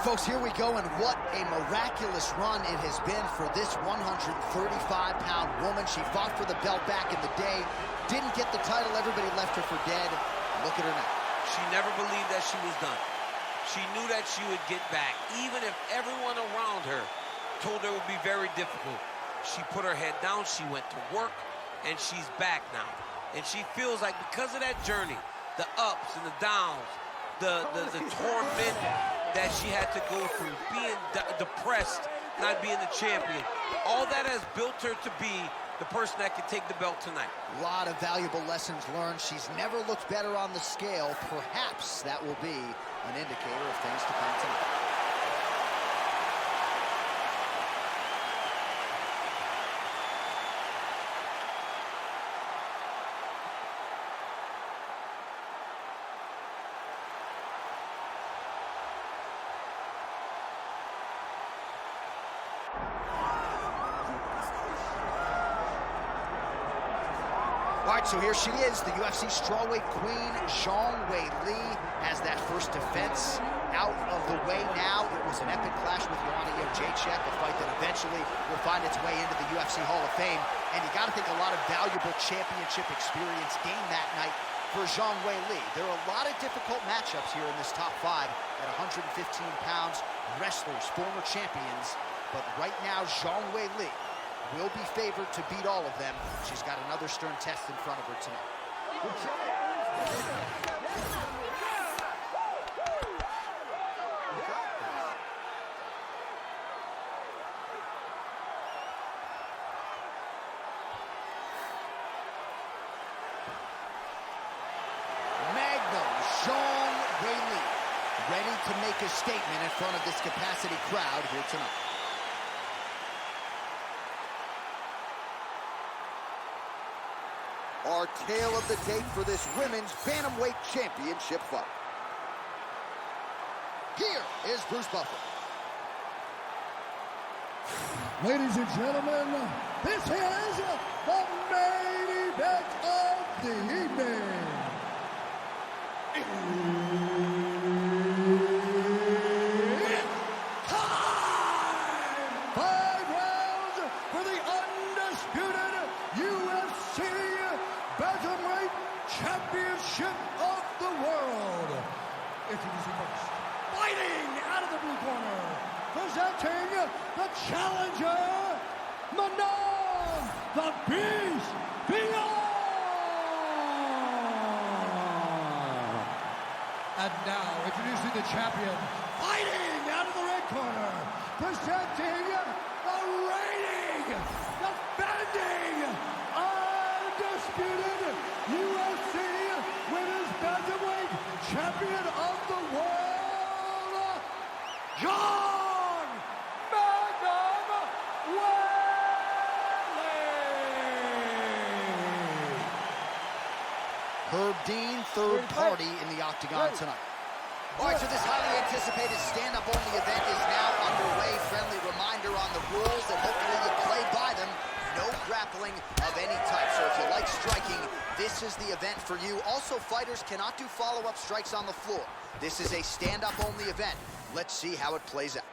folks, here we go, and what a miraculous run it has been for this 135-pound woman. She fought for the belt back in the day, didn't get the title, everybody left her for dead. Look at her now. She never believed that she was done. She knew that she would get back, even if everyone around her told her it would be very difficult. She put her head down, she went to work, and she's back now. And she feels like because of that journey, the ups and the downs, the torment that she had to go through, being depressed, not being the champion, all that has built her to be the person that can take the belt tonight. A lot of valuable lessons learned. She's never looked better on the scale. Perhaps that will be an indicator of things to come tonight. All right, so here she is, the UFC strawweight queen, Zhang Weili, has that first defense out of the way now. It was an epic clash with Joanna Jędrzejczyk, a fight that eventually will find its way into the UFC Hall of Fame. And you got to think a lot of valuable championship experience gained that night for Zhang Weili. There are a lot of difficult matchups here in this top five at 115 pounds, wrestlers, former champions. But right now, Zhang Weili will be favored to beat all of them. She's got another stern test in front of her tonight. Magnum Zhang Weili, ready to make a statement in front of this capacity crowd here tonight. Our tale of the tape for this women's bantamweight championship fight. Here is Bruce Buffer. Ladies and gentlemen, this is the main event of the evening. It's time! 5 rounds for the undisputed UFC Bantamweight Championship of the world. Introducing first, fighting out of the blue corner, presenting the challenger, Manon the Beast Fiorot. And now, introducing the champion, fighting out of the red corner, presenting the reigning, defending, undisputed UFC Women's Bantamweight Champion of the World, Zhang Magnum Weili. Herb Dean, third party in the octagon tonight. All right, so this highly anticipated stand-up-only event is now underway. Friendly reminder on the rules that hopefully you play by them. No grappling of any type. So if you like striking, this is the event for you. Also, fighters cannot do follow-up strikes on the floor. This is a stand-up-only event. Let's see how it plays out.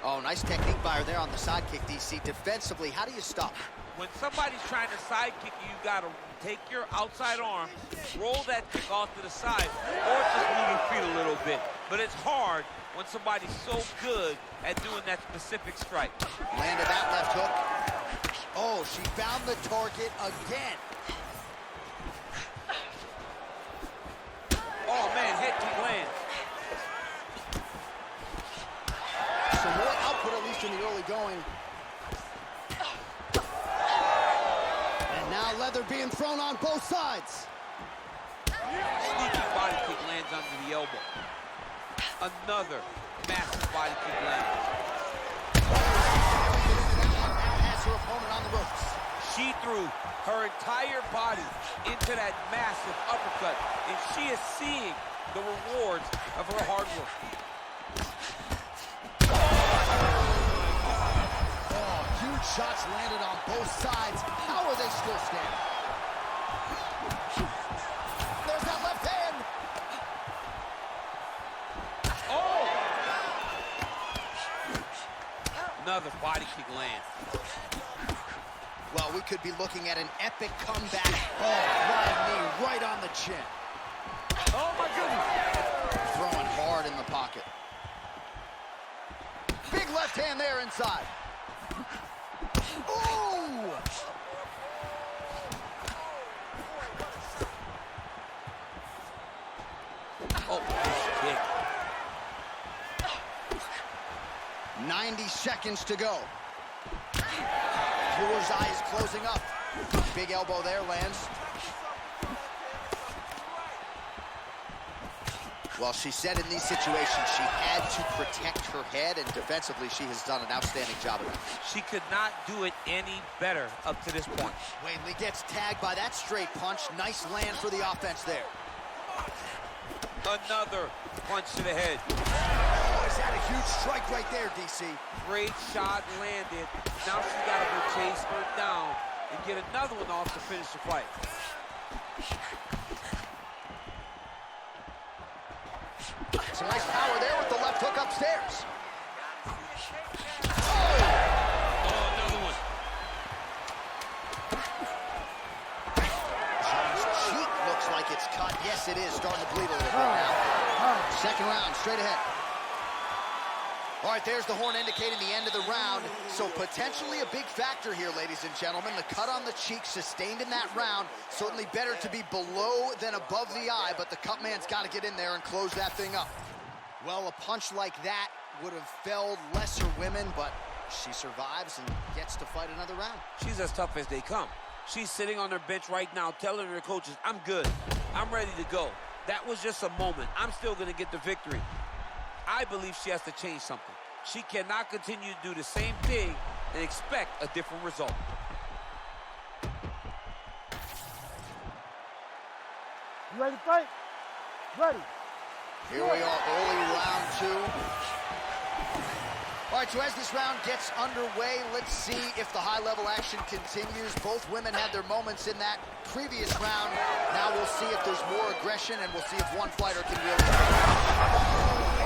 Oh, nice technique by her there on the sidekick, DC. Defensively, how do you stop? When somebody's trying to sidekick you, you got to take your outside arm, roll that kick off to the side, or just move your feet a little bit. But it's hard when somebody's so good at doing that specific strike. Landed that left hook. Oh, she found the target again. Oh, man, head kick lands. Some more output, at least in the early going. And now leather being thrown on both sides. Sneaky body kick lands under the elbow. Another massive body kick lands. Has her opponent on the ropes. She threw her entire body into that massive uppercut, and she is seeing the rewards of her hard work. Oh, huge shots landed on both sides. How are they still standing? There's that left hand. Another body kick land. Well, we could be looking at an epic comeback. Oh, flying knee right on the chin. Oh, my goodness. Throwing hard in the pocket. Big left hand there inside. Ooh! Oh, kick. 90 seconds to go. Viewer's eye is closing up. Big elbow there lands. Well, she said in these situations she had to protect her head, and defensively she has done an outstanding job of it. She could not do it any better up to this point. Weili gets tagged by that straight punch. Nice land for the offense there. Another punch to the head. Oh, is that a huge strike right there, DC? Great shot landed. Now she's got to go chase her down and get another one off to finish the fight. Some nice power there with the left hook upstairs. Oh, another one. Zhang's cheek looks like it's cut. Yes, it is. Starting to bleed a little bit now. Second round, straight ahead. All right, there's the horn indicating the end of the round. So potentially a big factor here, ladies and gentlemen. The cut on the cheek sustained in that round. Certainly better to be below than above the eye, but the cut man's got to get in there and close that thing up. Well, a punch like that would have felled lesser women, but she survives and gets to fight another round. She's as tough as they come. She's sitting on her bench right now telling her coaches, I'm good. I'm ready to go. That was just a moment. I'm still going to get the victory. I believe she has to change something. She cannot continue to do the same thing and expect a different result. You ready to fight? Ready. Here we are, early round two. All right, so as this round gets underway, let's see if the high-level action continues. Both women had their moments in that previous round. Now we'll see if there's more aggression, and we'll see if one fighter can really...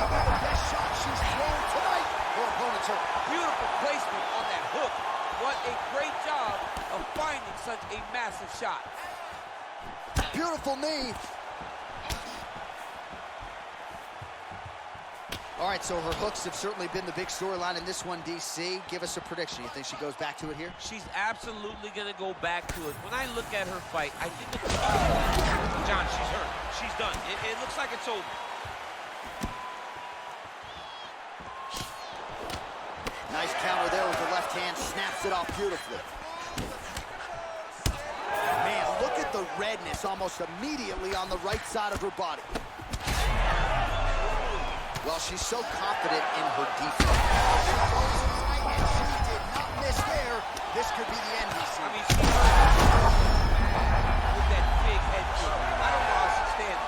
The best shot she's thrown tonight. Her opponent's hurt. Beautiful placement on that hook. What a great job of finding such a massive shot. Beautiful knee. All right, so her hooks have certainly been the big storyline in this one, DC. Give us a prediction. You think she goes back to it here? She's absolutely going to go back to it. When I look at her fight, I think it's... John, she's hurt. She's done. It looks like it's over. Nice counter there with the left hand. Snaps it off beautifully. Man, look at the redness almost immediately on the right side of her body. Well, she's so confident in her defense. And she did not miss there. This could be the end, DC. I mean, she's with that big head kick. I don't know how she's standing.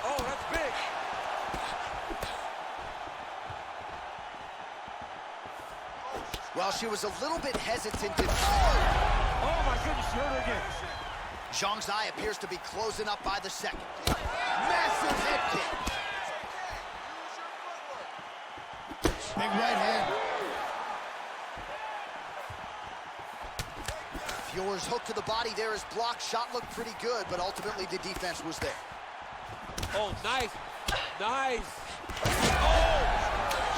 Oh, that's big. Well, she was a little bit hesitant to... Oh, my goodness, she hurt her again. Zhang's eye appears to be closing up by the second. Massive head kick. Big right hand. Fjore's hook to the body there is blocked. Shot looked pretty good, but ultimately the defense was there. Oh, nice. Nice. Oh!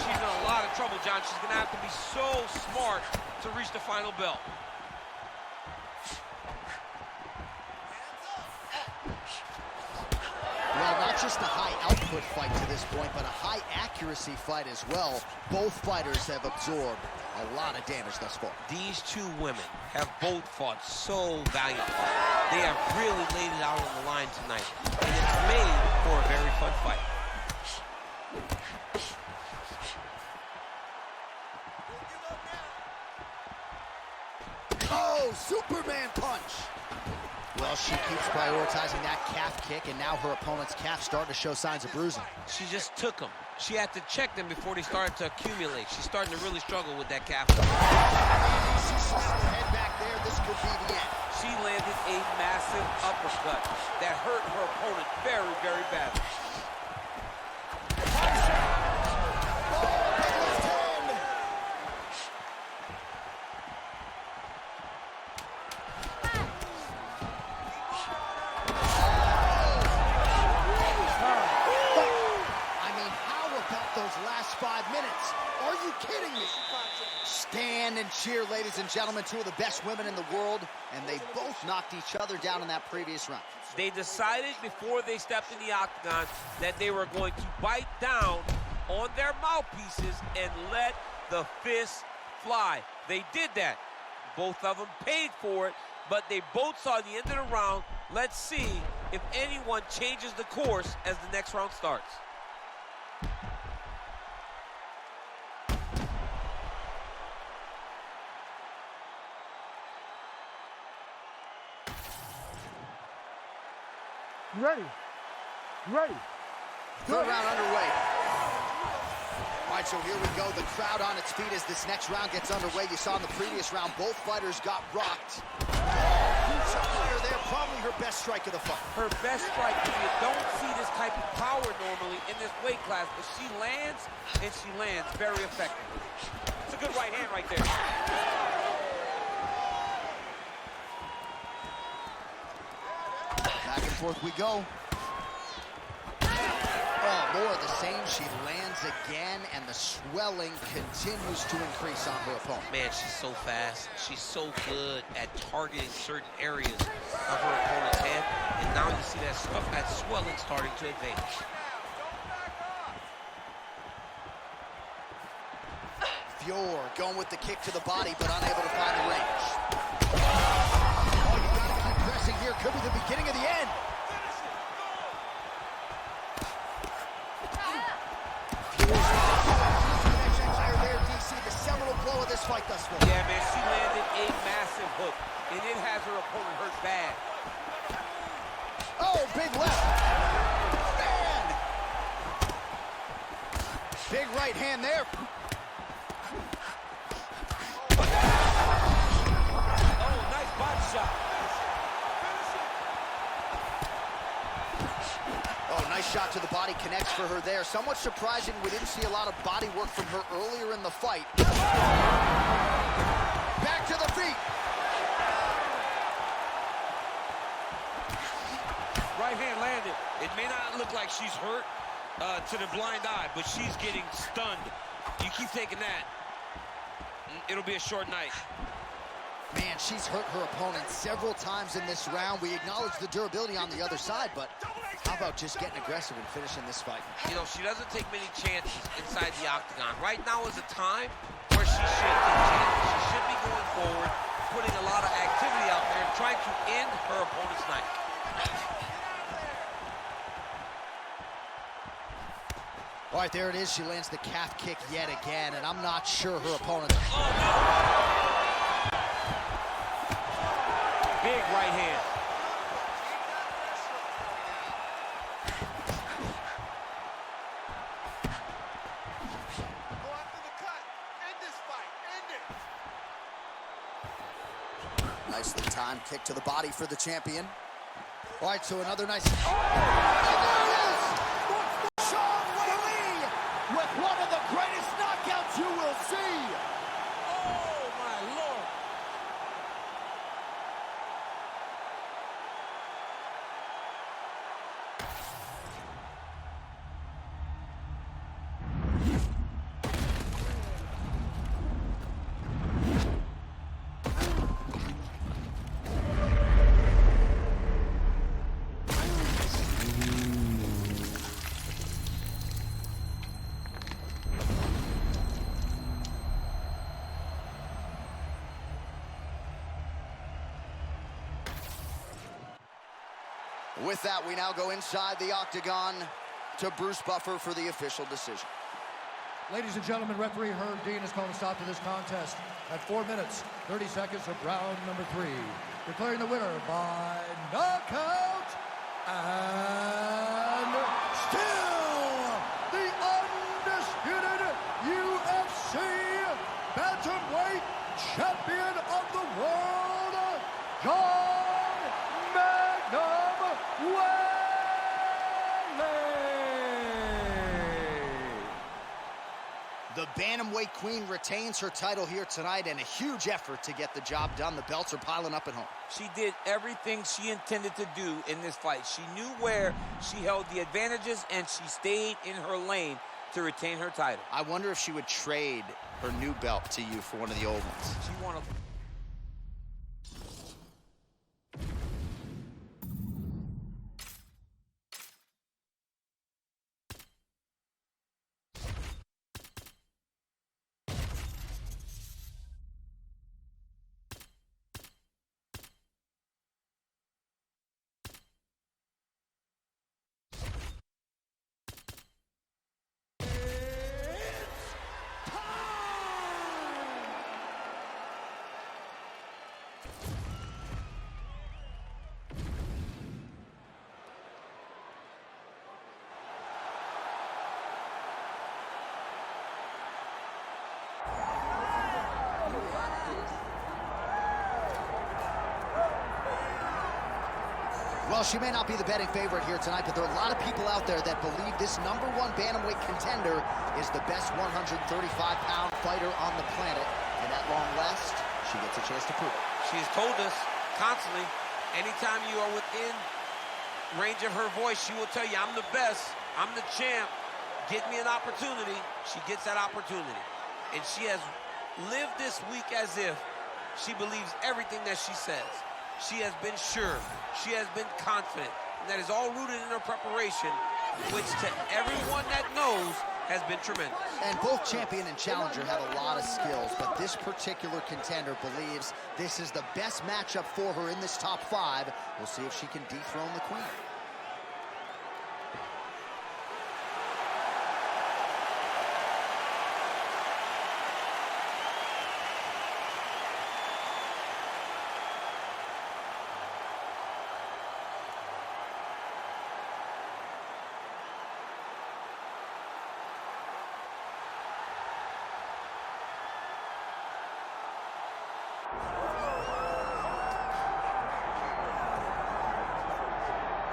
She's in a lot of trouble, John. She's going to have to be so smart to reach the final bell. Well, not just a high-output fight to this point, but a high-accuracy fight as well. Both fighters have absorbed a lot of damage thus far. These two women have both fought so valiantly. They have really laid it out on the line tonight, and it's made for a very fun fight. Oh, Superman punch! Well, she keeps prioritizing that calf kick, and now her opponent's calf starting to show signs of bruising. She just took them. She had to check them before they started to accumulate. She's starting to really struggle with that calf. She shoots her head back there. This could be the end. She landed a massive uppercut that hurt her opponent very, very badly. and cheer, ladies and gentlemen. Two of the best women in the world, and they both knocked each other down in that previous round. They decided before they stepped in the octagon that they were going to bite down on their mouthpieces and let the fists fly. They did that. Both of them paid for it, but they both saw the end of the round. Let's see if anyone changes the course as the next round starts. Ready. Ready. Third round underway. All right, so here we go. The crowd on its feet as this next round gets underway. You saw in the previous round, both fighters got rocked. There, probably her best strike of the fight. Her best strike. You don't see this type of power normally in this weight class, but she lands, and she lands very effectively. It's a good right hand right there. Back and forth we go. Oh, more of the same. She lands again, and the swelling continues to increase on her opponent. Man, she's so fast. She's so good at targeting certain areas of her opponent's head. And now you see that swelling starting to advance. Fior going with the kick to the body, but unable to find the range. Oh, you gotta keep pressing here. Could be the beginning of the end. Blow of this fight thus far. Yeah, man, she landed a massive hook, and it has her opponent hurt bad. Oh, big left. Man. Big right hand there. Oh, nice body shot. Oh, nice shot to the body, connects for her there. Somewhat surprising, we didn't see a lot of body work from her earlier in the fight. Back to the feet. Right hand landed. It may not look like she's hurt to the blind eye, but she's getting stunned. You keep taking that, it'll be a short night. Man, she's hurt her opponent several times in this round. We acknowledge the durability on the other side, but how about just getting aggressive and finishing this fight? You know, she doesn't take many chances inside the octagon. Right now is a time where she should take chances. She should be going forward, putting a lot of activity out there, and trying to end her opponent's night. All right, there it is. She lands the calf kick yet again, and I'm not sure her opponent. Oh, no. Big right hand. Go after the cut. End this fight. End it. Nicely timed kick to the body for the champion. All right, so another nice. And there it is. Zhang Weili with one of the greatest knockouts you will see. Oh, my Lord. With that, we now go inside the octagon to Bruce Buffer for the official decision. Ladies and gentlemen, referee Herb Dean has called a stop to this contest at 4 minutes, 30 seconds of round number 3. Declaring the winner by knockout and still the undisputed UFC bantamweight champion of the world, John Magnum The Bantamweight Queen retains her title here tonight, and a huge effort to get the job done. The belts are piling up at home. She did everything she intended to do in this fight. She knew where she held the advantages, and she stayed in her lane to retain her title. I wonder if she would trade her new belt to you for one of the old ones. She won a... Well, she may not be the betting favorite here tonight, but there are a lot of people out there that believe this #1 bantamweight contender is the best 135-pound fighter on the planet. And at long last, she gets a chance to prove it. She's told us constantly, anytime you are within range of her voice, she will tell you, I'm the best, I'm the champ, get me an opportunity. She gets that opportunity. And she has lived this week as if she believes everything that she says. She has been sure, she has been confident, and that is all rooted in her preparation, which to everyone that knows has been tremendous. And both champion and challenger have a lot of skills, but this particular contender believes this is the best matchup for her in this top 5. We'll see if she can dethrone the queen.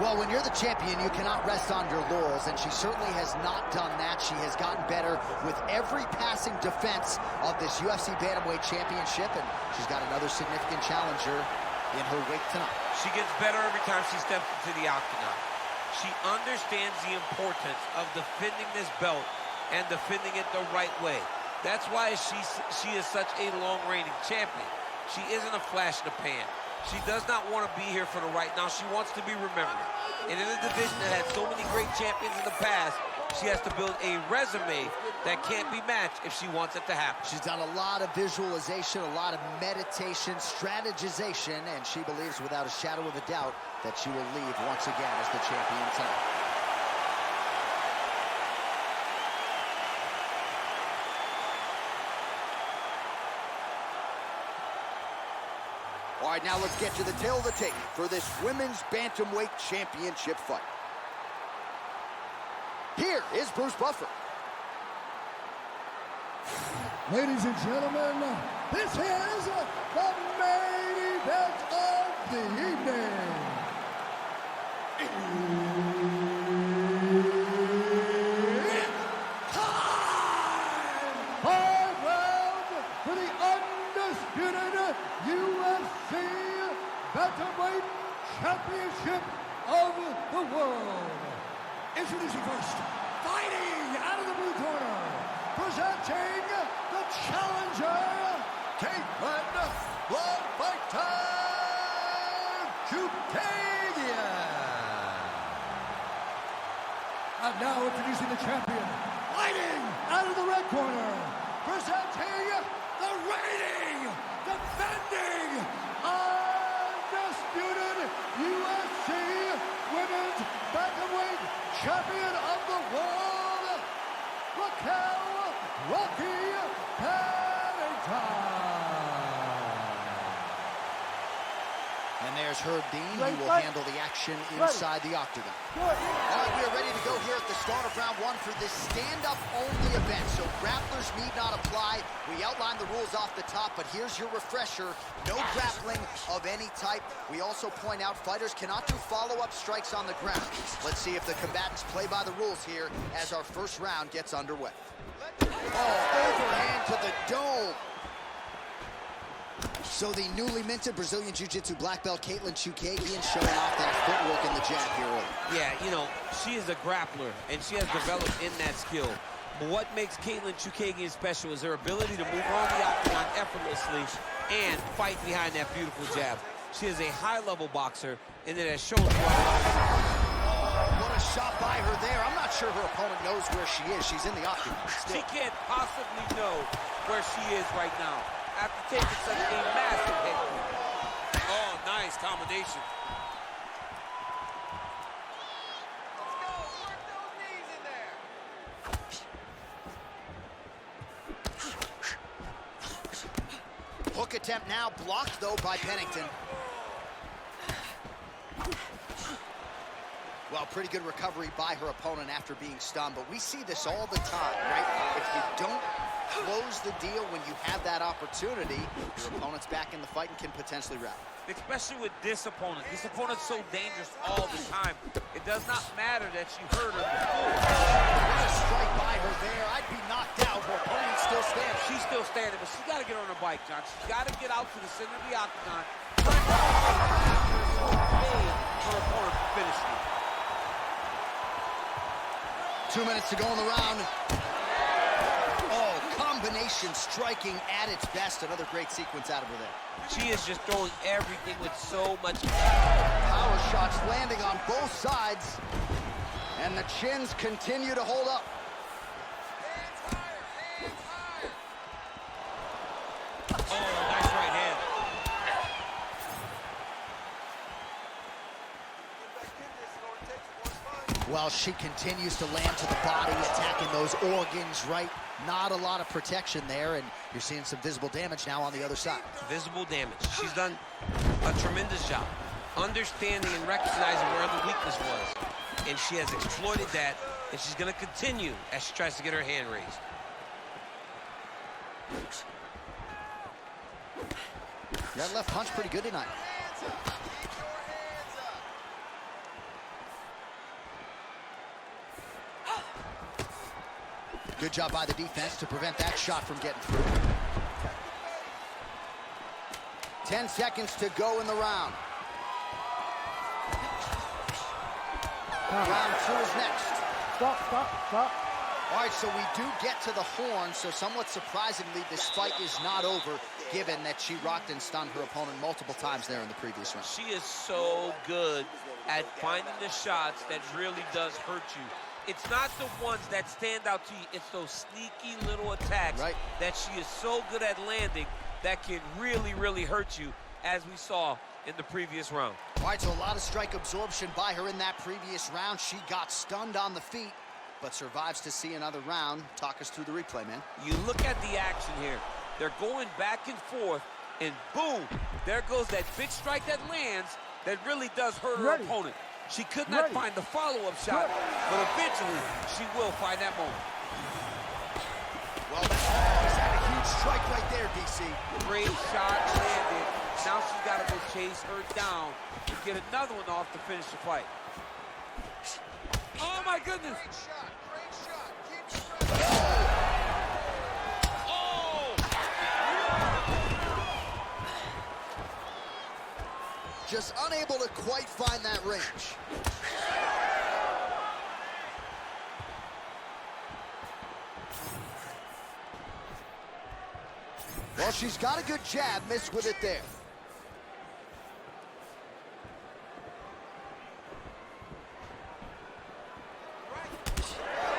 Well, when you're the champion, you cannot rest on your laurels, and she certainly has not done that. She has gotten better with every passing defense of this UFC Bantamweight Championship, and she's got another significant challenger in her wake tonight. She gets better every time she steps into the octagon. She understands the importance of defending this belt and defending it the right way. That's why she is such a long-reigning champion. She isn't a flash in the pan. She does not want to be here for the right now. She wants to be remembered. And in a division that had so many great champions in the past, she has to build a resume that can't be matched if she wants it to happen. She's done a lot of visualization, a lot of meditation, strategization, and she believes without a shadow of a doubt that she will leave once again as the champion tonight. All right, now let's get to the tail of the tape for this Women's Bantamweight Championship fight. Here is Bruce Buffer. Ladies and gentlemen, this is the main event of the evening. It's time! 5 rounds for the undisputed UFC Bantamweight Championship of the world. Introducing first, fighting out of the blue corner, presenting the challenger, Caitlin "Blood Fighter" Chookagian. And now introducing the champion, fighting out of the red corner, presenting the reigning, defending, undisputed UFC Women's Bantamweight Champion of the world, Raquel "Rocky" Pennington. And there's Herb Dean. He will handle the action inside the octagon. All right, we are ready to go here at the start of round 1 for this stand-up only event. So grapplers need not apply. We outlined the rules off the top, but here's your refresher. No grappling of any type. We also point out fighters cannot do follow-up strikes on the ground. Let's see if the combatants play by the rules here as our first round gets underway. Oh, overhand to the dome. So the newly minted Brazilian Jiu-Jitsu black belt Caitlin Chookagian showing off that footwork in the jab here early. Yeah, you know, she is a grappler, and she has developed in that skill. But what makes Katlyn Chookagian special is her ability to move around the octagon effortlessly and fight behind that beautiful jab. She is a high-level boxer, and it has shown What a shot by her there. I'm not sure her opponent knows where she is. She's in the octagon still. She can't possibly know where she is right now after taking such a massive hit. Oh, nice combination. Let's go. Work those knees in there. Hook attempt now blocked, though, by Pennington. Well, pretty good recovery by her opponent after being stunned, but we see this all the time, right? If you don't close the deal when you have that opportunity, your opponent's back in the fight and can potentially rally. Especially with this opponent. This opponent's so dangerous all the time. It does not matter that you hurt her before. What a strike by her there. I'd be knocked out. Her opponent still standing. She's still standing, but she's got to get on her bike, John. She's got to get out to the center of the octagon. Her opponent to finish it. 2 minutes to go in the round. Oh, combination striking at its best. Another great sequence out of her there. She is just throwing everything with so much Power shots landing on both sides. And the chins continue to hold up. Hands higher. Hands higher. Oh, nice right hand. Get back in this, Lord. Takes one punch. Well, she continues to land to the body, attacking those organs, right? Not a lot of protection there, and you're seeing some visible damage now on the other side. Visible damage. She's done a tremendous job understanding and recognizing where the weakness was. And she has exploited that, and she's going to continue as she tries to get her hand raised. That left punch pretty good tonight. Hands up. Keep your hands up. Good job by the defense to prevent that shot from getting through. 10 seconds to go in the round. Round 2 is next. Stop. All right, so we do get to the horn, so somewhat surprisingly, this fight is not over, given that she rocked and stunned her opponent multiple times there in the previous round. She is so good at finding the shots that really does hurt you. It's not the ones that stand out to you. It's those sneaky little attacks that she is so good at landing that can really, really hurt you, as we saw in the previous round. All right, so a lot of strike absorption by her in that previous round. She got stunned on the feet, but survives to see another round. Talk us through the replay, man. You look at the action here. They're going back and forth, and boom, there goes that big strike that lands that really does hurt her opponent. She could not find the follow-up shot, but eventually she will find that moment. Well, that's had a huge strike right there, DC. Great shot landed. Now she's got to go chase her down to get another one off to finish the fight. Oh, my goodness. Great shot. Great shot. Keep your Oh! Just unable to quite find that range. Well, she's got a good jab, missed with it there.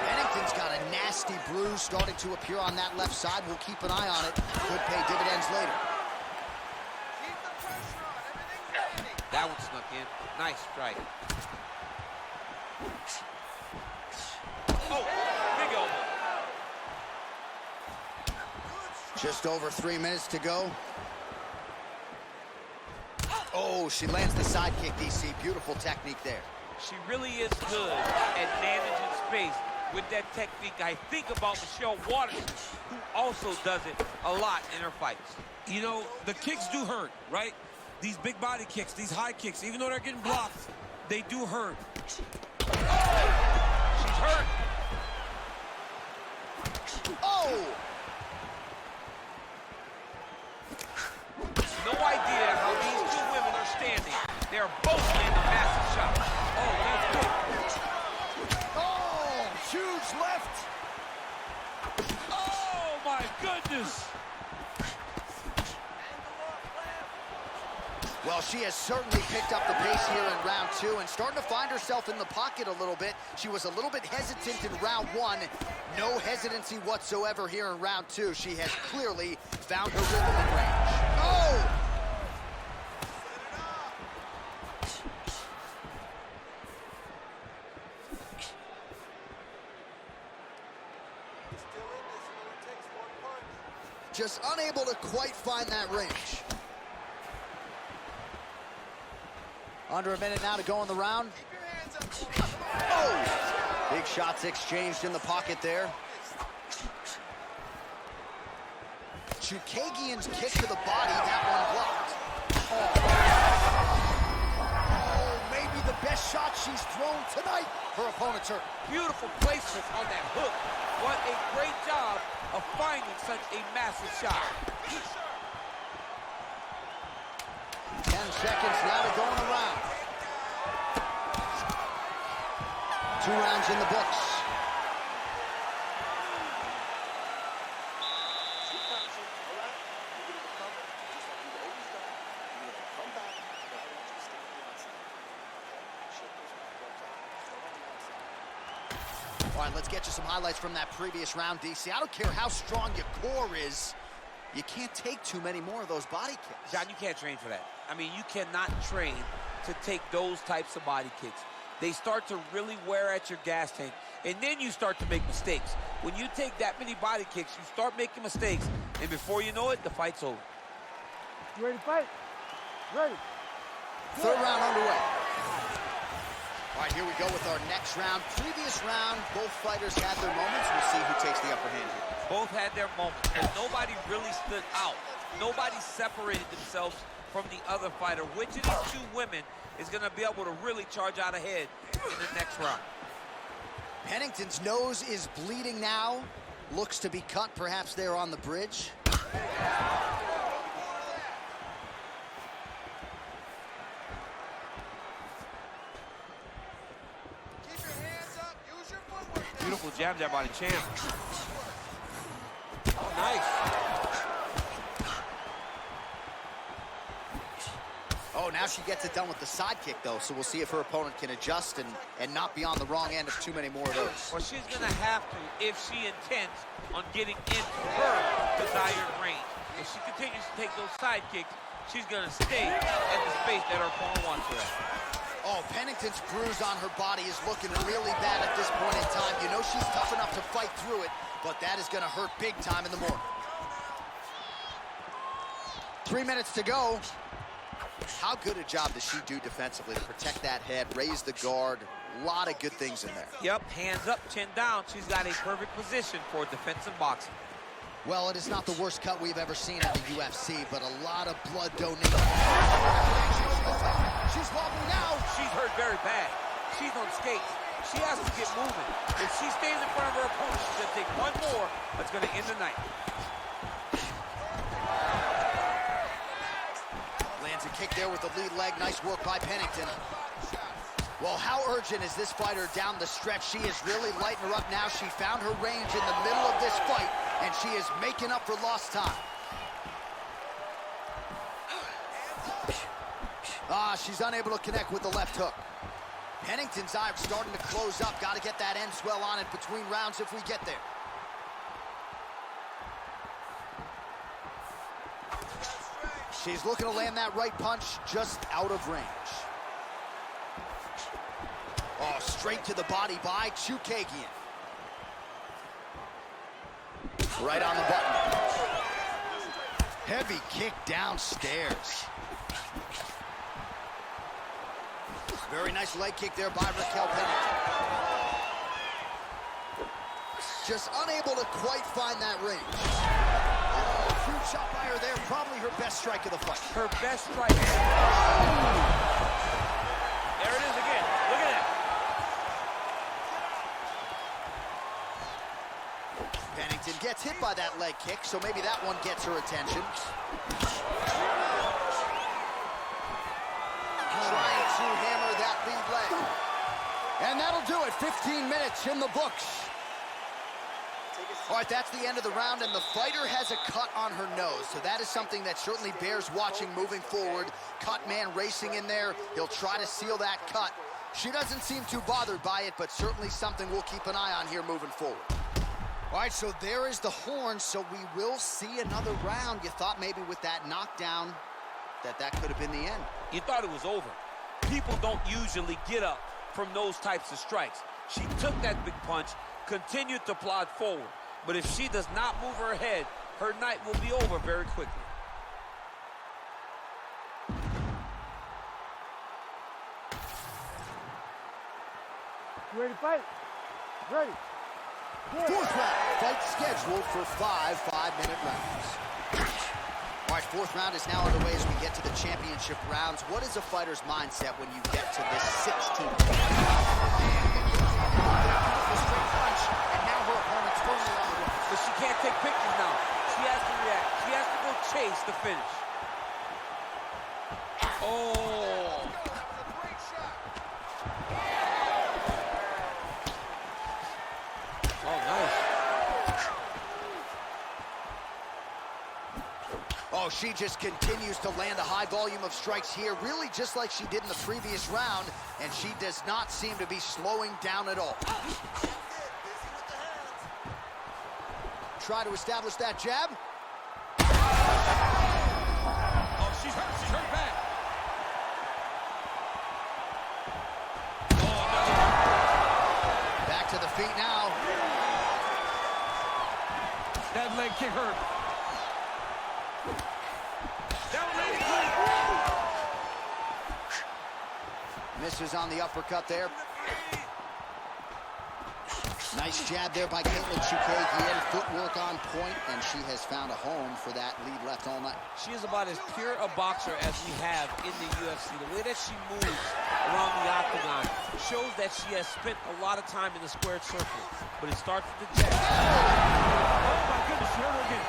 Pennington's got a nasty bruise starting to appear on that left side. We'll keep an eye on it. Could pay dividends later. keep the pressure on. Everything's ready. That one snuck in. Nice strike. Oh, big elbow. Just over 3 minutes to go. Oh, she lands the side kick, DC. Beautiful technique there. She really is good at managing space with that technique. I think about Michelle Waterson, who also does it a lot in her fights. You know, the kicks do hurt, right? These big body kicks, these high kicks, even though they're getting blocked, they do hurt. She's hurt. Oh! No idea how these two women are standing. They are both landing massive shots. Oh, that's good. Oh, huge left. goodness. Well, she has certainly picked up the pace here in round 2 and starting to find herself in the pocket a little bit. She was a little bit hesitant in round 1. No hesitancy whatsoever here in round 2. She has clearly found her rhythm and range. Oh! Just unable to quite find that range. Under a minute now to go in the round. Oh! Big shots exchanged in the pocket there. Chookagian's kick to the body, that one blocked. Oh, maybe the best shot she's thrown tonight. Her opponent's hurt. Beautiful placement on that hook. What a great job of finding such a massive shot. 10 seconds now to go in the round. 2 rounds in the books. All right, let's get you some highlights from that previous round, DC. I don't care how strong your core is. You can't take too many more of those body kicks. John, you can't train for that. I mean, you cannot train to take those types of body kicks. They start to really wear at your gas tank, and then you start to make mistakes. When you take that many body kicks, you start making mistakes, and before you know it, the fight's over. You ready to fight? Ready. 3rd round underway. All right, here we go with our next round. Previous round, both fighters had their moments. We'll see who takes the upper hand here. Both had their moments, but nobody really stood out. Nobody separated themselves from the other fighter. Which of these 2 women is going to be able to really charge out ahead in the next round? Pennington's nose is bleeding now. Looks to be cut, perhaps there on the bridge. Keep your hands up. Use your footwork. Beautiful jab there by the champ. Oh, nice. Oh, now she gets it done with the side kick, though, so we'll see if her opponent can adjust and not be on the wrong end of too many more of those. Well, she's going to have to if she intends on getting into her desired range. If she continues to take those side kicks, she's going to stay at the space that her opponent wants her at. Oh, Pennington's bruise on her body is looking really bad at this point in time. You know she's tough enough to fight through it, but that is going to hurt big time in the morning. 3 minutes to go. How good a job does she do defensively to protect that head, raise the guard? A lot of good things in there. Yep, hands up, chin down. She's got a perfect position for defensive boxing. Well, it is not the worst cut we've ever seen in the UFC, but a lot of blood donated. She's wobbling now. She's hurt very bad. She's on skates. She has to get moving. If she stays in front of her opponent, she's going to take one more. That's going to end the night. Lands a kick there with the lead leg. Nice work by Pennington. Well, how urgent is this fighter down the stretch? She is really lighting her up now. She found her range in the middle of this fight, and she is making up for lost time. She's unable to connect with the left hook. Pennington's eye starting to close up. Got to get that end swell on it between rounds if we get there. She's looking to land that right punch just out of range. Oh, straight to the body by Chookagian. Right on the button. Heavy kick downstairs. Very nice leg kick there by Raquel Pennington. Just unable to quite find that range. Oh, huge shot by her there. Probably her best strike of the fight. Her best strike. There it is again. Look at that. Pennington gets hit by that leg kick, so maybe that one gets her attention. Trying to hammer that lead leg. And that'll do it. 15 minutes in the books. All right, that's the end of the round, and the fighter has a cut on her nose. So that is something that certainly bears watching moving forward. Cut man racing in there. He'll try to seal that cut. She doesn't seem too bothered by it, but certainly something we'll keep an eye on here moving forward. All right, so there is the horn, so we will see another round. You thought maybe with that knockdown that could have been the end. You thought it was over. People don't usually get up from those types of strikes. She took that big punch, continued to plod forward. But if she does not move her head, her night will be over very quickly. You ready to fight? Ready. Good. Fourth round, fight scheduled for 5 5-minute rounds. All right, fourth round is now underway as we get to the championship rounds. What is a fighter's mindset when you get to this 16th? Straight punch, and now her opponent's firmly on the ropes. But she can't take pictures now. She has to react. She has to go chase the finish. Oh. Great shot. Oh, nice. Oh, she just continues to land a high volume of strikes here, really just like she did in the previous round, and she does not seem to be slowing down at all. Try to establish that jab. Oh, she's hurt bad. Back to the feet now. That leg kick hurt. Misses on the uppercut there. Nice jab there by Katlyn Chookagian. Footwork on point, and she has found a home for that lead left all night. She is about as pure a boxer as we have in the UFC. The way that she moves around the octagon shows that she has spent a lot of time in the squared circle. But it starts with the jab. Oh my goodness, she hurt her again.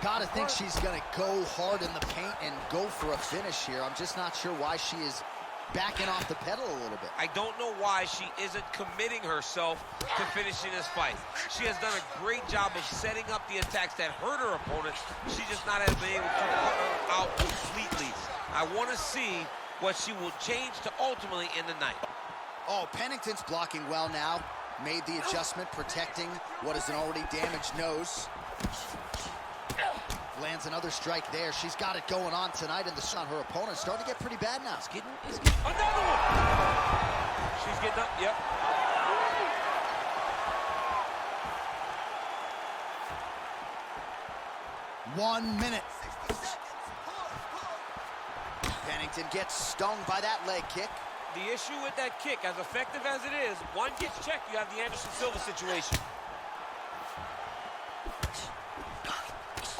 Gotta think she's gonna go hard in the paint and go for a finish here. I'm just not sure why she is backing off the pedal a little bit. I don't know why she isn't committing herself to finishing this fight. She has done a great job of setting up the attacks that hurt her opponent. She just not has been able to put her out completely. I want to see what she will change to ultimately end the night. Oh, Pennington's blocking well now. Made the adjustment, protecting what is an already damaged nose. Lands another strike there. She's got it going on tonight, and the shot on her opponent starting to get pretty bad now. It's getting another one. She's getting up. Yep. 1 minute. Pennington gets stung by that leg kick. The issue with that kick, as effective as it is, one gets checked, you have the Anderson Silva situation.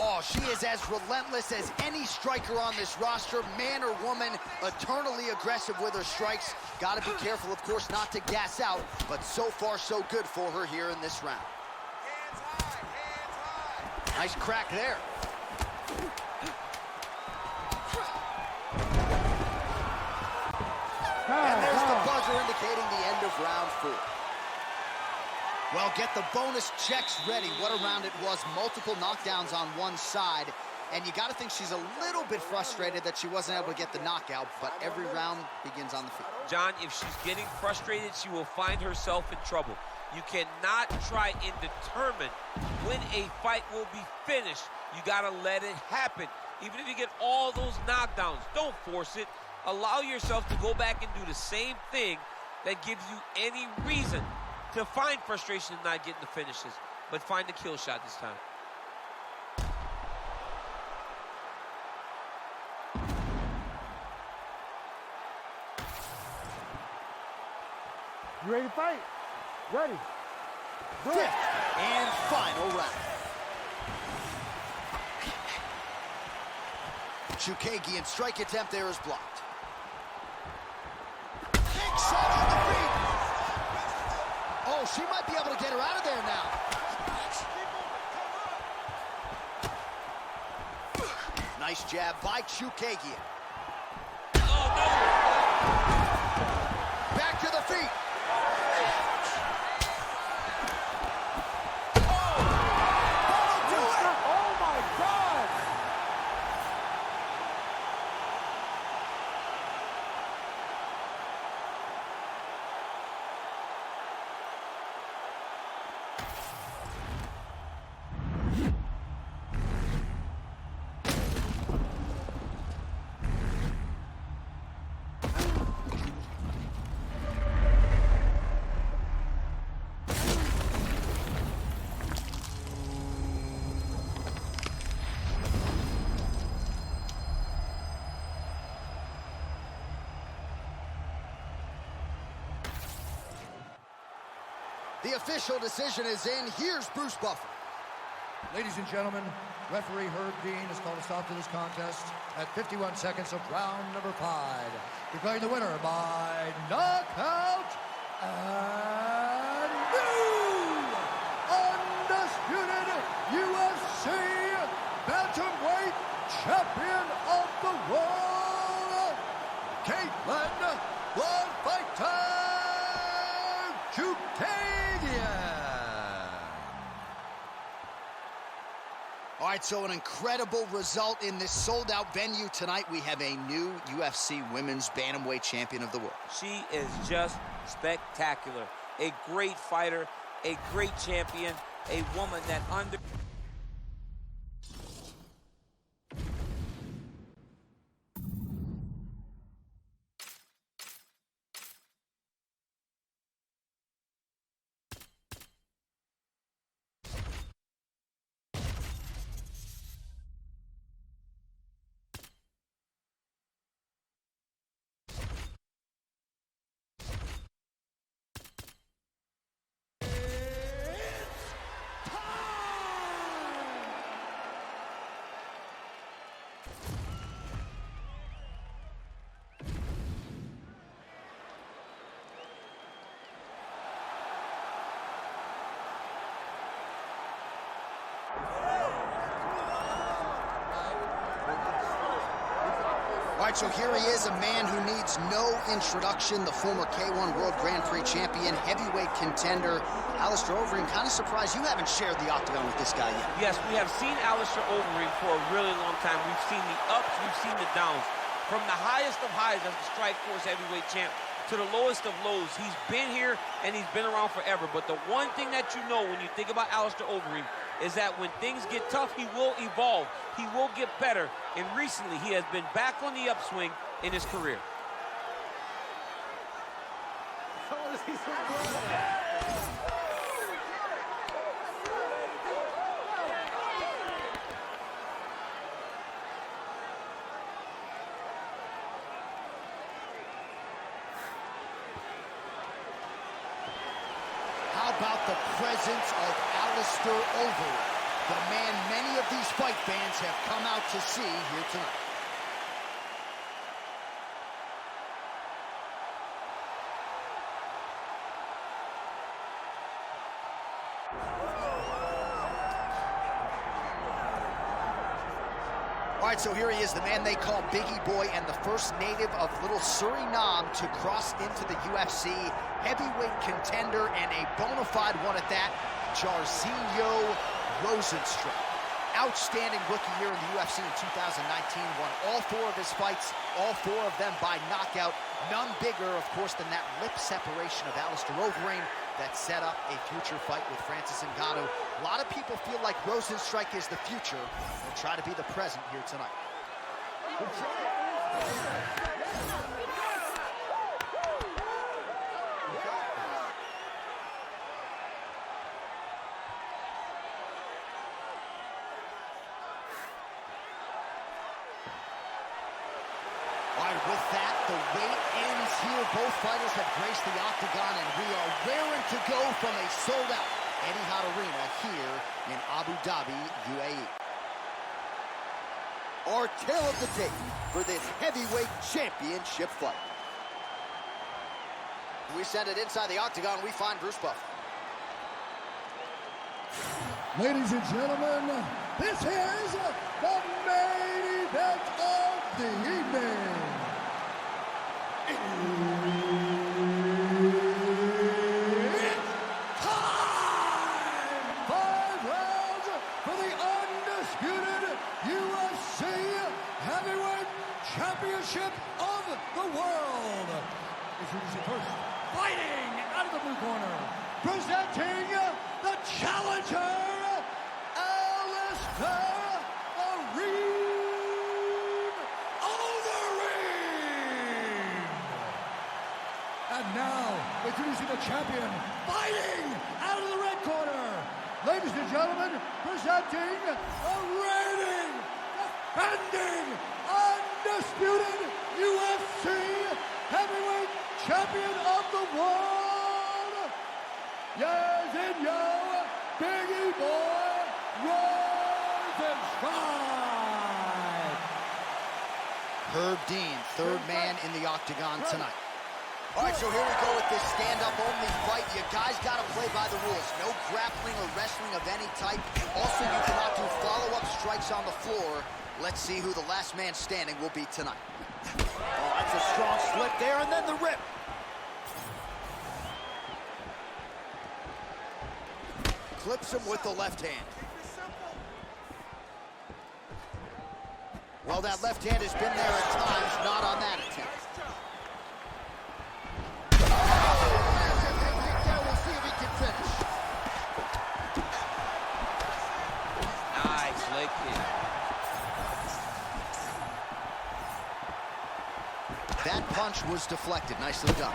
Oh, she is as relentless as any striker on this roster, man or woman, eternally aggressive with her strikes. Got to be careful, of course, not to gas out, but so far so good for her here in this round. Hands high, hands high. Nice crack there. And there's the buzzer indicating the end of round 4. Well, get the bonus checks ready. What a round it was. Multiple knockdowns on one side. And you got to think she's a little bit frustrated that she wasn't able to get the knockout, but every round begins on the feet. John, if she's getting frustrated, she will find herself in trouble. You cannot try and determine when a fight will be finished. You got to let it happen. Even if you get all those knockdowns, don't force it. Allow yourself to go back and do the same thing that gives you any reason to find frustration in not getting the finishes, but find the kill shot this time. You ready to fight? Ready. Go. Fifth and final round. Chookagian strike attempt there is blocked. Big shot on the feet. Oh, she might be able to get her out of there now. Nice jab by Chookagian. Oh, no! Back The official decision is in. Here's Bruce Buffer. Ladies and gentlemen, referee Herb Dean has called a stop to this contest at 51 seconds of round number 5. Declaring the winner by knockout and new undisputed UFC bantamweight champion of the world, Katlyn "Blood Fighter" Chookagian. All right, so an incredible result in this sold-out venue tonight. We have a new UFC Women's Bantamweight Champion of the world. She is just spectacular. A great fighter, a great champion, a woman that All right, so here he is, a man who needs no introduction, the former K1 World Grand Prix champion, heavyweight contender, Alistair Overeem. Kind of surprised you haven't shared the octagon with this guy yet. Yes, we have seen Alistair Overeem for a really long time. We've seen the ups, we've seen the downs. From the highest of highs as the Strikeforce heavyweight champ to the lowest of lows. He's been here and he's been around forever. But the one thing that you know when you think about Alistair Overeem is that when things get tough, he will evolve. He will get better. And recently, he has been back on the upswing in his career. How about the presence of Alistair Overeem, the man many of these fight fans have come out to see here tonight. All right, so here he is, the man they call Biggie Boy, and the first native of little Suriname to cross into the UFC, heavyweight contender and a bona fide one at that, Jairzinho Rozenstruik. Outstanding rookie year in the UFC in 2019, won all 4 of his fights, all 4 of them by knockout. None bigger, of course, than that lip separation of Alistair Overeem that set up a future fight with Francis Ngannou. A lot of people feel like Rozenstruik is the future. We'll try to be the present here tonight. All right, with that, the wait ends here. Both fighters have graced the octagon, and we are raring to go from a sold-out Etihad Arena here in Abu Dhabi, UAE. Our tale of the tape for this heavyweight championship fight. We send it inside the octagon. We find Bruce Buffer. Ladies and gentlemen, this is the main event of the evening. It's time! 5 rounds for the undisputed UFC Heavyweight Championship of the world. Introducing first, fighting out of the blue corner, presenting the challenger, Alistair Overeem. And now, introducing the champion, fighting out of the red corner. Ladies and gentlemen, presenting the reigning, defending, undisputed UFC Heavyweight Champion of the world, Years in yo, Biggie Boy Rosenstrike. Herb Dean, third man in the octagon tonight. All right, so here we go with this stand-up only fight. You guys got to play by the rules. No grappling or wrestling of any type. Also, you cannot do follow-up strikes on the floor. Let's see who the last man standing will be tonight. Oh, that's a strong slip there, and then the rip. Clips him with the left hand. Well, that left hand has been there at times, not on that attempt. We'll see if he can finish. Nice leg kick. That punch was deflected. Nicely done.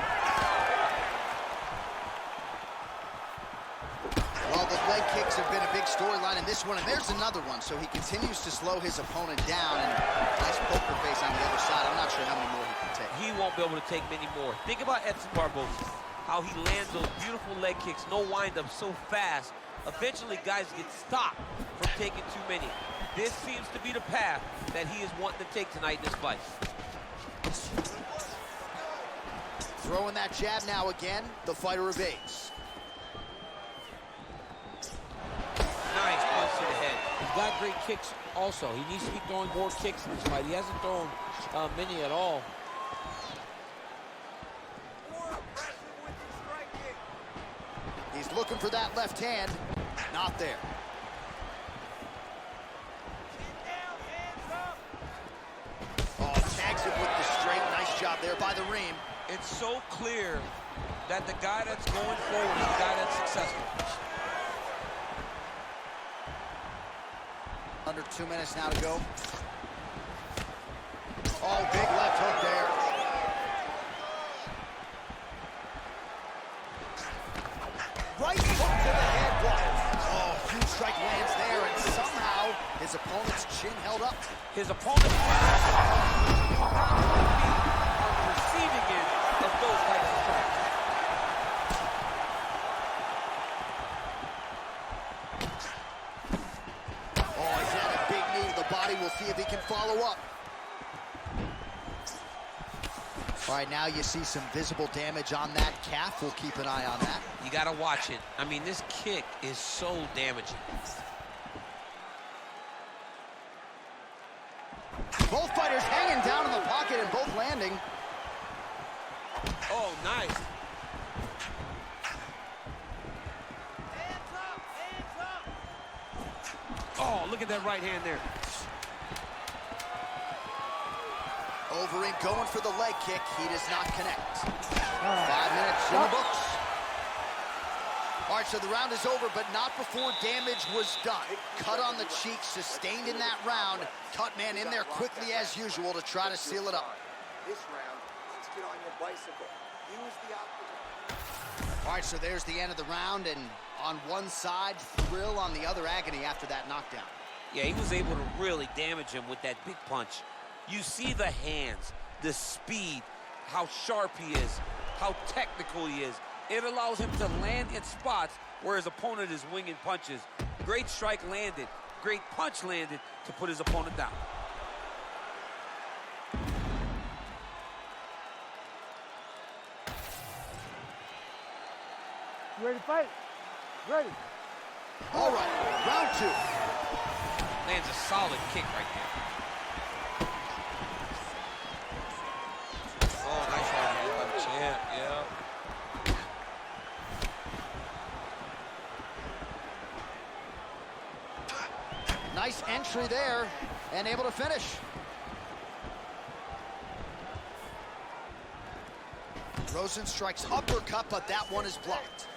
Well, the leg kicks have been a big storyline in this one, and there's another one. So he continues to slow his opponent down, and nice poker face on the other side. I'm not sure how many more he can take. He won't be able to take many more. Think about Edson Barboza, how he lands those beautiful leg kicks, no windup, so fast. Eventually, guys get stopped from taking too many. This seems to be the path that he is wanting to take tonight in this fight. Throwing that jab now again. The fighter evades. Nice punch to the head. He's got great kicks also. He needs to be throwing more kicks in this fight. He hasn't thrown many at all. He's looking for that left hand. Not there. Oh, tags him with the straight. Nice job there by the ream. It's so clear that the guy that's going forward is the guy that's successful. Under 2 minutes now to go. Oh, big left hook there. Right hook to the head block. Oh, huge strike lands there, and somehow his opponent's chin held up. His opponent on the receiving end of those types of strikes. Oh, he's had a big knee to the body. We'll see if he can follow up. All right, now you see some visible damage on that calf. We'll keep an eye on that. You got to watch it. I mean, this kick is so damaging. Both fighters hanging down in the pocket and both landing. Oh, nice. Oh, look at that right hand there. Overeem going for the leg kick. He does not connect. 5 minutes in the books. All right, so the round is over, but not before damage was done. Cut on the cheek, sustained in that round. Cutman in there quickly as usual to try to seal it up. This round, let's get on your bicycle. Use the octagon. All right, so there's the end of the round, and on one side, thrill, on the other, agony after that knockdown. Yeah, he was able to really damage him with that big punch. You see the hands, the speed, how sharp he is, how technical he is. It allows him to land in spots where his opponent is winging punches. Great strike landed, great punch landed to put his opponent down. You ready to fight? Ready. All right, round two. Lands a solid kick right there. Oh, nice right hand by the champ, yeah. Nice entry there, and able to finish. Rosenstrike's uppercut, but that one is blocked.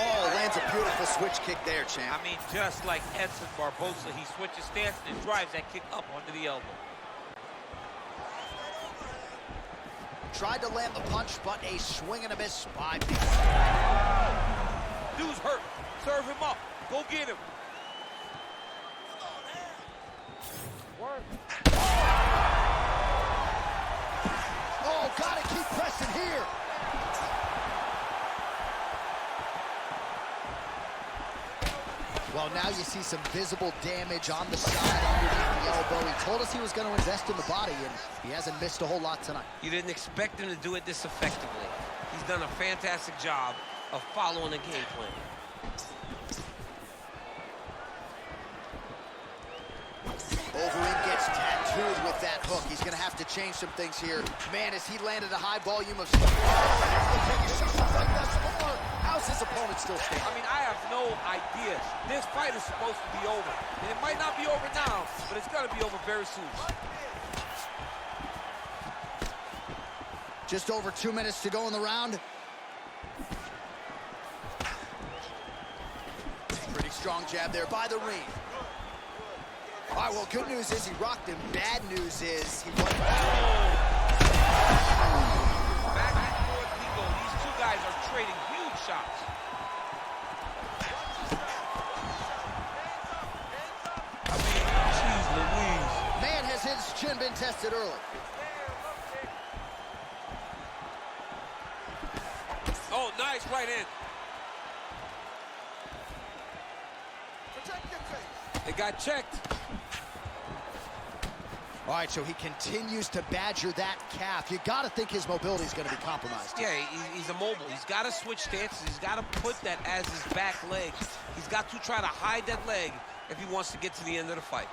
Oh, lands a beautiful switch kick there, champ. I mean, just like Edson Barboza, he switches stance and drives that kick up onto the elbow. Tried to land the punch, but a swing and a miss by Pete. Dude's hurt. Serve him up. Go get him. Well, now you see some visible damage on the side underneath the elbow. He told us he was going to invest in the body, and he hasn't missed a whole lot tonight. You didn't expect him to do it this effectively. He's done a fantastic job of following the game plan. Overeem gets tattooed with that hook. He's going to have to change some things here. Man, as he landed a high volume of... How's his opponent still standing? I mean, I have no idea. This fight is supposed to be over. And it might not be over now, but it's going to be over very soon. Just over 2 minutes to go in the round. Pretty strong jab there by the ring. All right, well, good news is he rocked him. Bad news is he won. Back and forth we go. These two guys are trading huge shots. I mean, jeez Louise. Man, has his chin been tested early. Oh, nice right hand. It got checked. All right, so he continues to badger that calf. You got to think his mobility is going to be compromised. Yeah, he's immobile. He's got to switch stances. He's got to put that as his back leg. He's got to try to hide that leg if he wants to get to the end of the fight.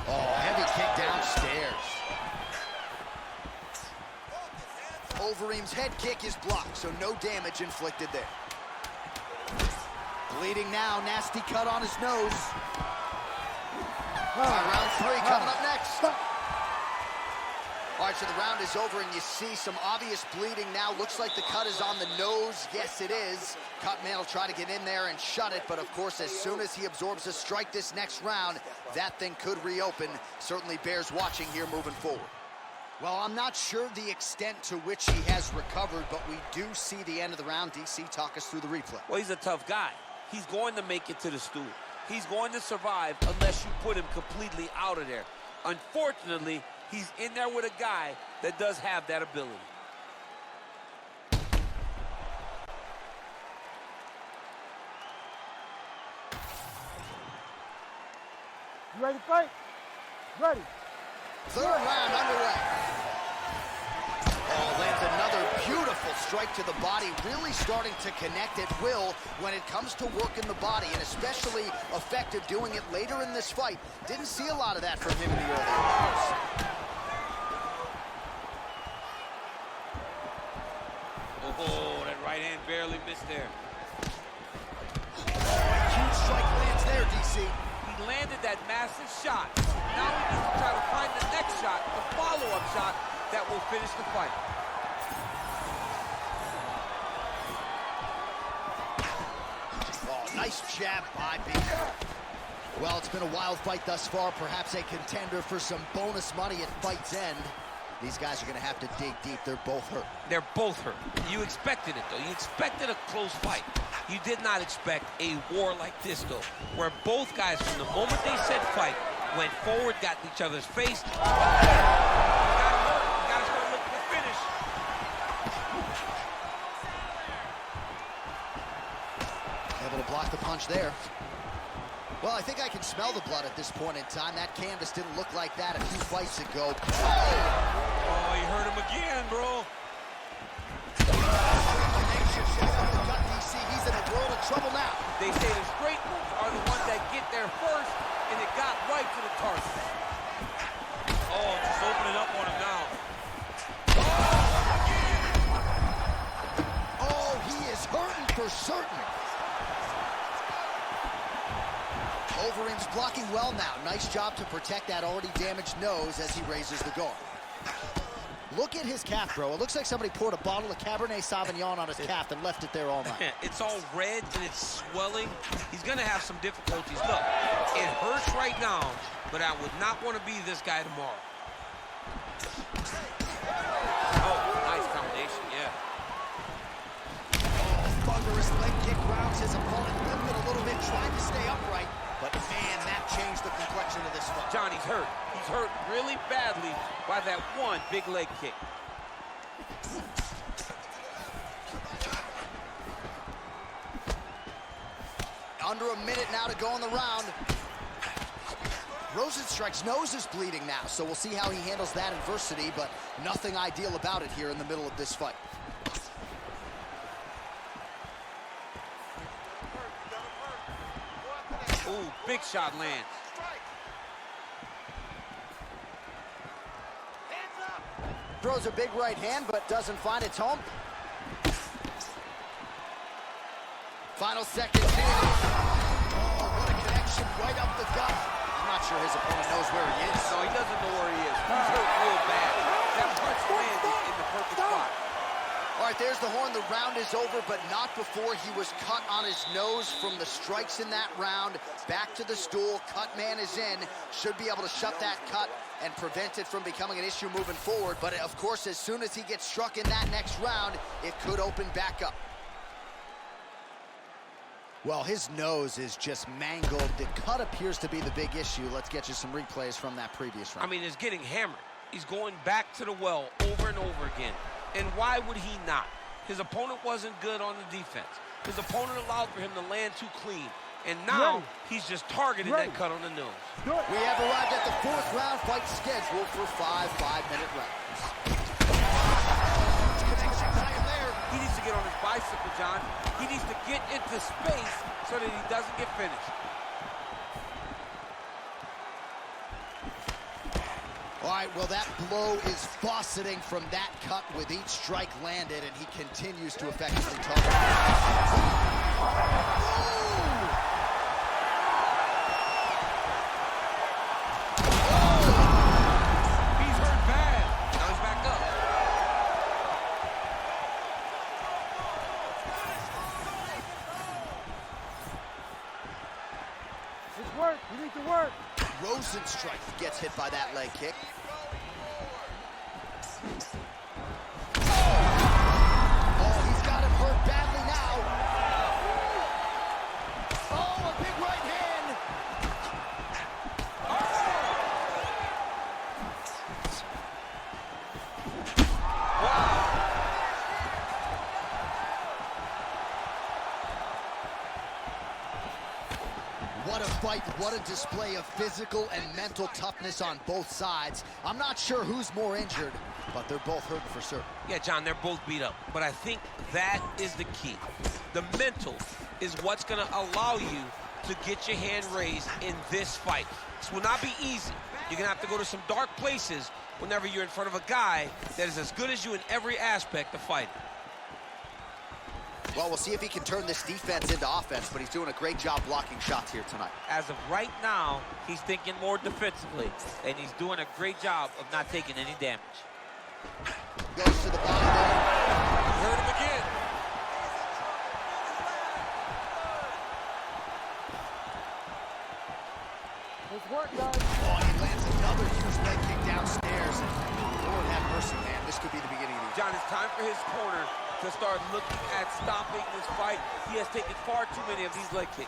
Oh, heavy kick downstairs. Overeem's head kick is blocked, so no damage inflicted there. Bleeding now, nasty cut on his nose. Round 3 coming up next. All right, so the round is over, and you see some obvious bleeding now. Looks like the cut is on the nose. Yes, it is. Cutman will try to get in there and shut it, but of course, as soon as he absorbs a strike this next round, that thing could reopen. Certainly bears watching here moving forward. Well, I'm not sure the extent to which he has recovered, but we do see the end of the round. DC, talk us through the replay. Well, he's a tough guy. He's going to make it to the stool. He's going to survive unless you put him completely out of there. Unfortunately, he's in there with a guy that does have that ability. You ready to fight? Ready. Third round underway. Oh, lands another beautiful strike to the body, really starting to connect at will when it comes to working the body, and especially effective doing it later in this fight. Didn't see a lot of that from him in the early rounds. Oh, that right hand barely missed there. Huge strike lands there, DC. He landed that massive shot. Now he needs to try to find the next shot, the follow-up shot that will finish the fight. Oh, nice jab by B. Well, it's been a wild fight thus far, perhaps a contender for some bonus money at fight's end. These guys are going to have to dig deep. They're both hurt. They're both hurt. You expected it, though. You expected a close fight. You did not expect a war like this, though, where both guys, from the moment they said fight, went forward, got in each other's face. Got hurt. Got to start looking for finish. Able to block the punch there. Well, I think I can smell the blood at this point in time. That canvas didn't look like that a few fights ago. Oh, you hurt him again, bro. He's in a world of trouble now. They say the straight moves are the ones that get there first, and it got right to the target. Oh, just opening up on him now. Oh, he is hurting for certain. Overeem's blocking well now. Nice job to protect that already damaged nose as he raises the guard. Look at his calf, bro. It looks like somebody poured a bottle of Cabernet Sauvignon on his calf and left it there all night. It's all red and it's swelling. He's going to have some difficulties. Look, it hurts right now, but I would not want to be this guy tomorrow. Oh, nice combination, yeah. Oh, thunderous leg kick rounds his opponent, lifted a little bit, trying to stay upright. But man, that changed the complexion of this fight. Johnny's hurt. He's hurt really badly by that one big leg kick. Under a minute now to go in the round. Rozenstruik's nose is bleeding now, so we'll see how he handles that adversity, but nothing ideal about it here in the middle of this fight. Ooh, big shot lands. Throws a big right hand, but doesn't find its home. Final seconds in. Oh, what a connection right up the gut. I'm not sure his opponent knows where he is. No, he doesn't know where he is. He's hurt real bad. That punch landed in the perfect spot. All right, there's the horn. The round is over, but not before he was cut on his nose from the strikes in that round. Back to the stool. Cut man is in. Should be able to shut that cut and prevent it from becoming an issue moving forward. But, of course, as soon as he gets struck in that next round, it could open back up. Well, his nose is just mangled. The cut appears to be the big issue. Let's get you some replays from that previous round. I mean, it's getting hammered. He's going back to the well over and over again. And why would he not? His opponent wasn't good on the defense. His opponent allowed for him to land too clean. And now he's just targeting that cut on the nose. We have arrived at the fourth round, fight scheduled for 5 5-minute rounds. He needs to get on his bicycle, John. He needs to get into space so that he doesn't get finished. All right, well, that blow is buffeting from that cut with each strike landed, and he continues to effectively target. He's hurt bad. Now he's back up. It's work. You need to work. Rozenstruik gets hit by that leg kick. Oh, he's got him hurt badly now. Oh, a big right hand. What a fight, what a display of physical and mental toughness on both sides. I'm not sure who's more injured, but they're both hurt for certain. Yeah, John, they're both beat up. But I think that is the key. The mental is what's going to allow you to get your hand raised in this fight. This will not be easy. You're going to have to go to some dark places whenever you're in front of a guy that is as good as you in every aspect of fighting. Well, we'll see if he can turn this defense into offense, but he's doing a great job blocking shots here tonight. As of right now, he's thinking more defensively, and he's doing a great job of not taking any damage. Goes to the body there. Hurt him again. It's work, guys. Oh, and he lands another huge leg kick downstairs. And Lord have mercy, man. This could be the beginning of the John, it's time for his corner to start looking at stopping this fight. He has taken far too many of these leg kicks.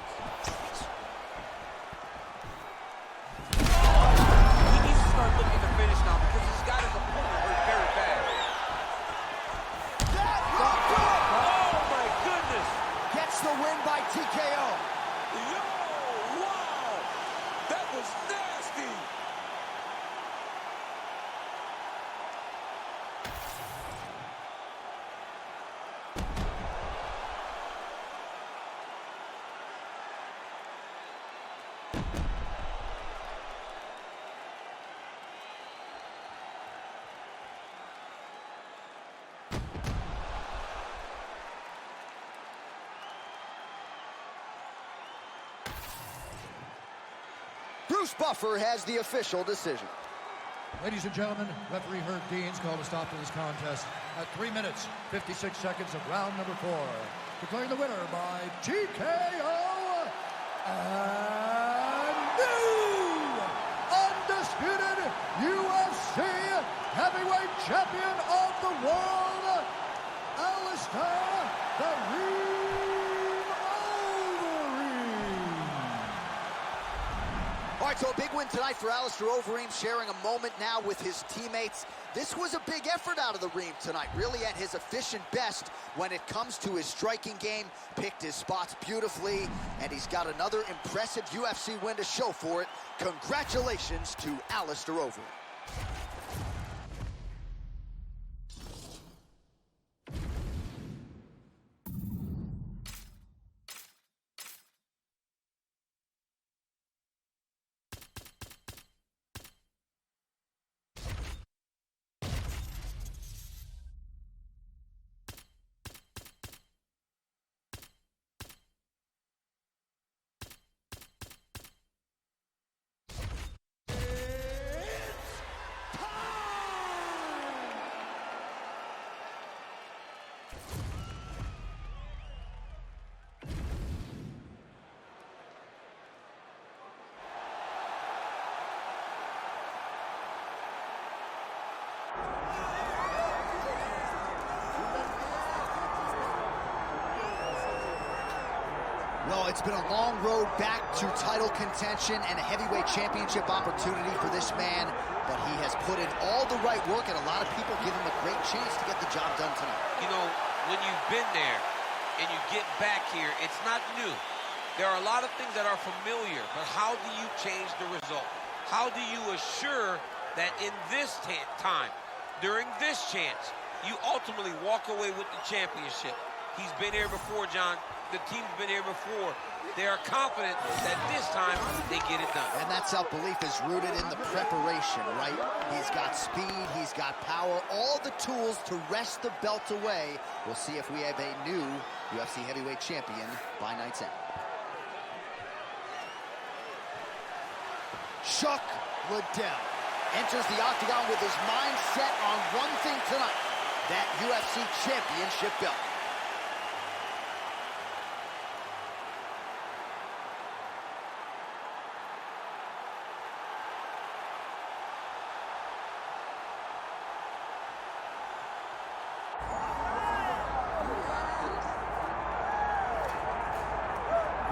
He needs to start looking to finish now because he's got his opponent hurt very bad. Oh, my goodness. Gets the win by TKO. Yo, wow. That was nasty. Bruce Buffer has the official decision. Ladies and gentlemen, referee Herb Dean's called a stop to this contest at 3 minutes, 56 seconds of round number 4. Declaring the winner by TKO and new undisputed UFC heavyweight champion of the world, Alistair "The Reem" Overeem. All right, so a big win tonight for Alistair Overeem, sharing a moment now with his teammates. This was a big effort out of the Reem tonight, really at his efficient best when it comes to his striking game, picked his spots beautifully, and he's got another impressive UFC win to show for it. Congratulations to Alistair Overeem. Well, it's been a long road back to title contention and a heavyweight championship opportunity for this man, but he has put in all the right work, and a lot of people give him a great chance to get the job done tonight. You know, when you've been there and you get back here, it's not new. There are a lot of things that are familiar, but how do you change the result? How do you assure that in this time, during this chance, you ultimately walk away with the championship? He's been here before, John. The team's been here before. They are confident that this time they get it done. And that self-belief is rooted in the preparation, right? He's got speed, he's got power, all the tools to wrest the belt away. We'll see if we have a new UFC heavyweight champion by night's end. Chuck Liddell enters the octagon with his mind set on one thing tonight, that UFC championship belt.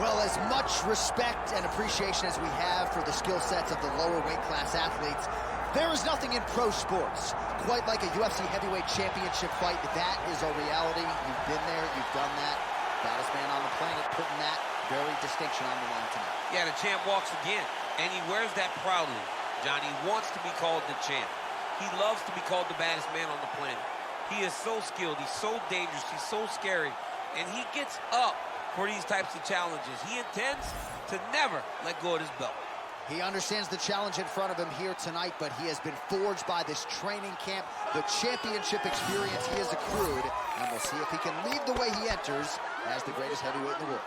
Well, as much respect and appreciation as we have for the skill sets of the lower weight class athletes, there is nothing in pro sports quite like a UFC heavyweight championship fight. That is a reality. You've been there, you've done that. Baddest man on the planet putting that very distinction on the line tonight. Yeah, the champ walks again, and he wears that proudly. John, he wants to be called the champ. He loves to be called the baddest man on the planet. He is so skilled, he's so dangerous, he's so scary, and he gets up for these types of challenges. He intends to never let go of his belt. He understands the challenge in front of him here tonight, but he has been forged by this training camp, the championship experience he has accrued, and we'll see if he can lead the way he enters as the greatest heavyweight in the world.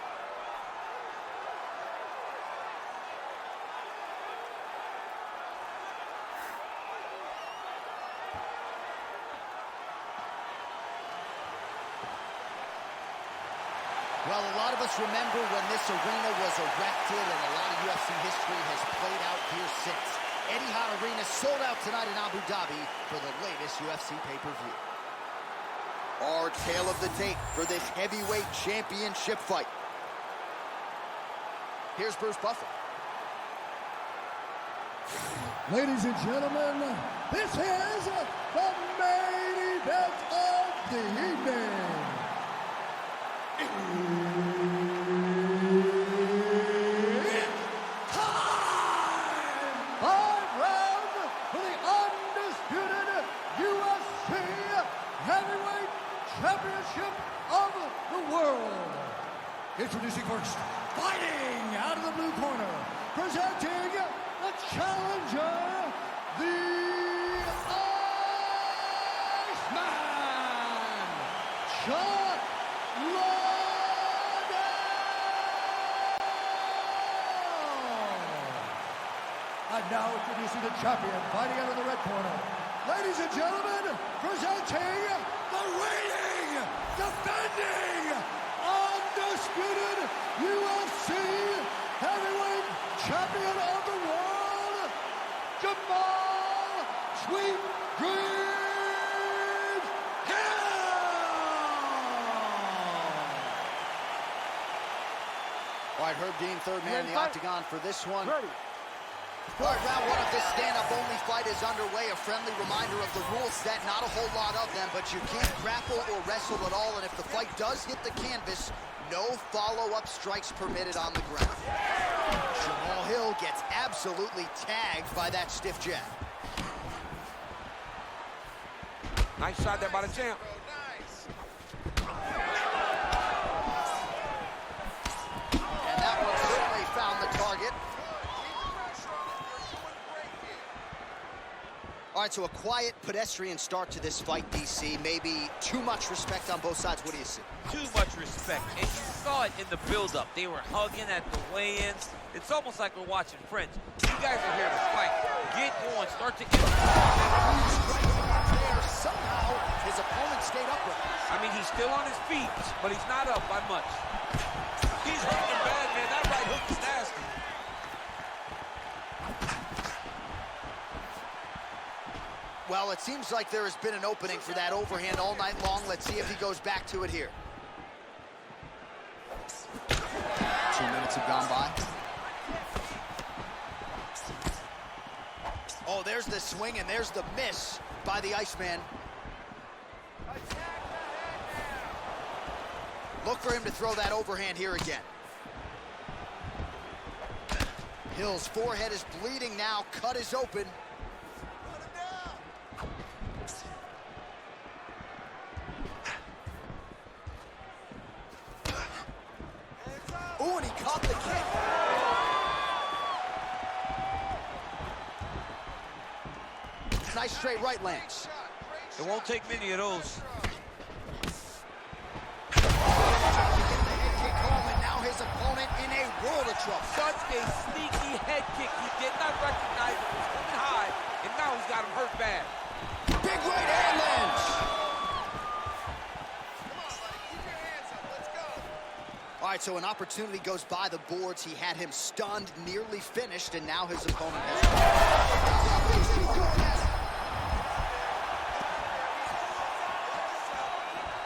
Well, a lot of us remember when this arena was erected, and a lot of UFC history has played out here since. Etihad Arena sold out tonight in Abu Dhabi for the latest UFC pay-per-view. Our tale of the tape for this heavyweight championship fight. Here's Bruce Buffer. Ladies and gentlemen, this is the main event of the evening. Championship of the world. Introducing first, fighting out of the blue corner, presenting the challenger, the Iceman, Chuck Liddell. And now introducing the champion, fighting out of the red corner. Ladies and gentlemen, presenting the reigning, defending, undisputed UFC heavyweight champion of the world, Jamal Sweet Dreams Hill! All right, Herb Dean, third man in the octagon for this one. Ready. All right, round one of this stand-up only fight is underway. A friendly reminder of the rule set. Not a whole lot of them, but you can't grapple or wrestle at all. And if the fight does hit the canvas, no follow-up strikes permitted on the ground. Jamal Hill gets absolutely tagged by that stiff jab. Nice shot there by the champ. And that one certainly found the target. All right, so a quiet, pedestrian start to this fight, DC. Maybe too much respect on both sides. What do you see? Too much respect, and you saw it in the build-up. They were hugging at the weigh-ins. It's almost like we're watching Friends. You guys are here to fight. Get going, start to Somehow, his opponent stayed upright. I mean, he's still on his feet, but he's not up by much. He's hurting him bad, man. That right hook is nasty. Well, it seems like there has been an opening for that overhand all night long. Let's see if he goes back to it here. 2 minutes have gone by. Oh, there's the swing and there's the miss by the Iceman. Look for him to throw that overhand here again. Hill's forehead is bleeding now. Cut is open. Ooh, and he caught the kick. Nice straight right lands. It won't take many of those. And now his opponent in a world of trouble. Such a sneaky head kick. He did not recognize it was coming high, and now he's got him hurt bad. Big right hand lands. All right, so an opportunity goes by the boards. He had him stunned, nearly finished, and now his opponent has...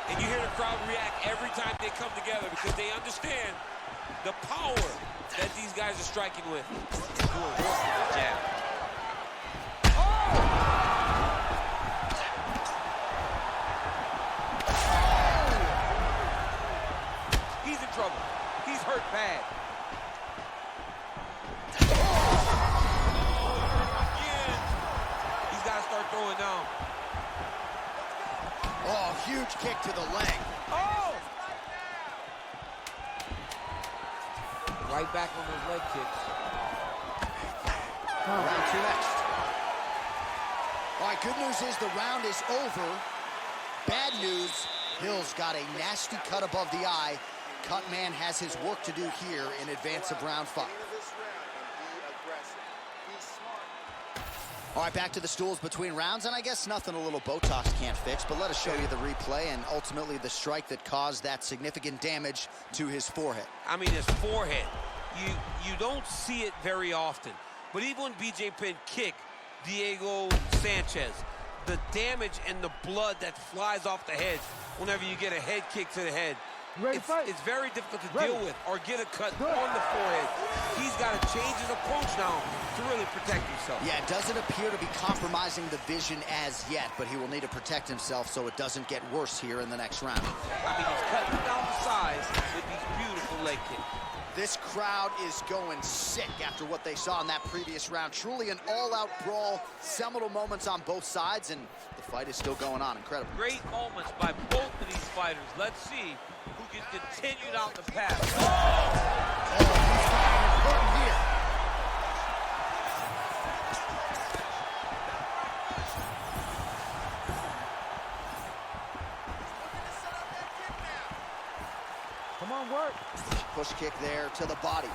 And you hear the crowd react every time they come together because they understand the power that these guys are striking with. Jab. He's in trouble. He's hurt bad. Again. He's got to start throwing down. Oh, huge kick to the leg. Oh! Right back on those leg kicks. Round two next. All right, good news is the round is over. Bad news, Hill's got a nasty cut above the eye. Cutman has his work to do here in advance of round 5. All right, back to the stools between rounds, and I guess nothing a little Botox can't fix, but let us show you the replay and ultimately the strike that caused that significant damage to his forehead. I mean, his forehead. You don't see it very often, but even when BJ Penn kicked Diego Sanchez, the damage and the blood that flies off the head whenever you get a head kick to the head, it's very difficult to deal with or get a cut on the forehead. He's got to change his approach now to really protect himself. Yeah, it doesn't appear to be compromising the vision as yet, but he will need to protect himself so it doesn't get worse here in the next round. I mean, he's cutting down the size with these beautiful leg kicks. This crowd is going sick after what they saw in that previous round. Truly an all-out brawl, seminal moments on both sides, and the fight is still going on. Incredible. Great moments by both of these fighters. Let's see who can continue down the path. Oh, he's important here. Come on, work. Push kick there to the body.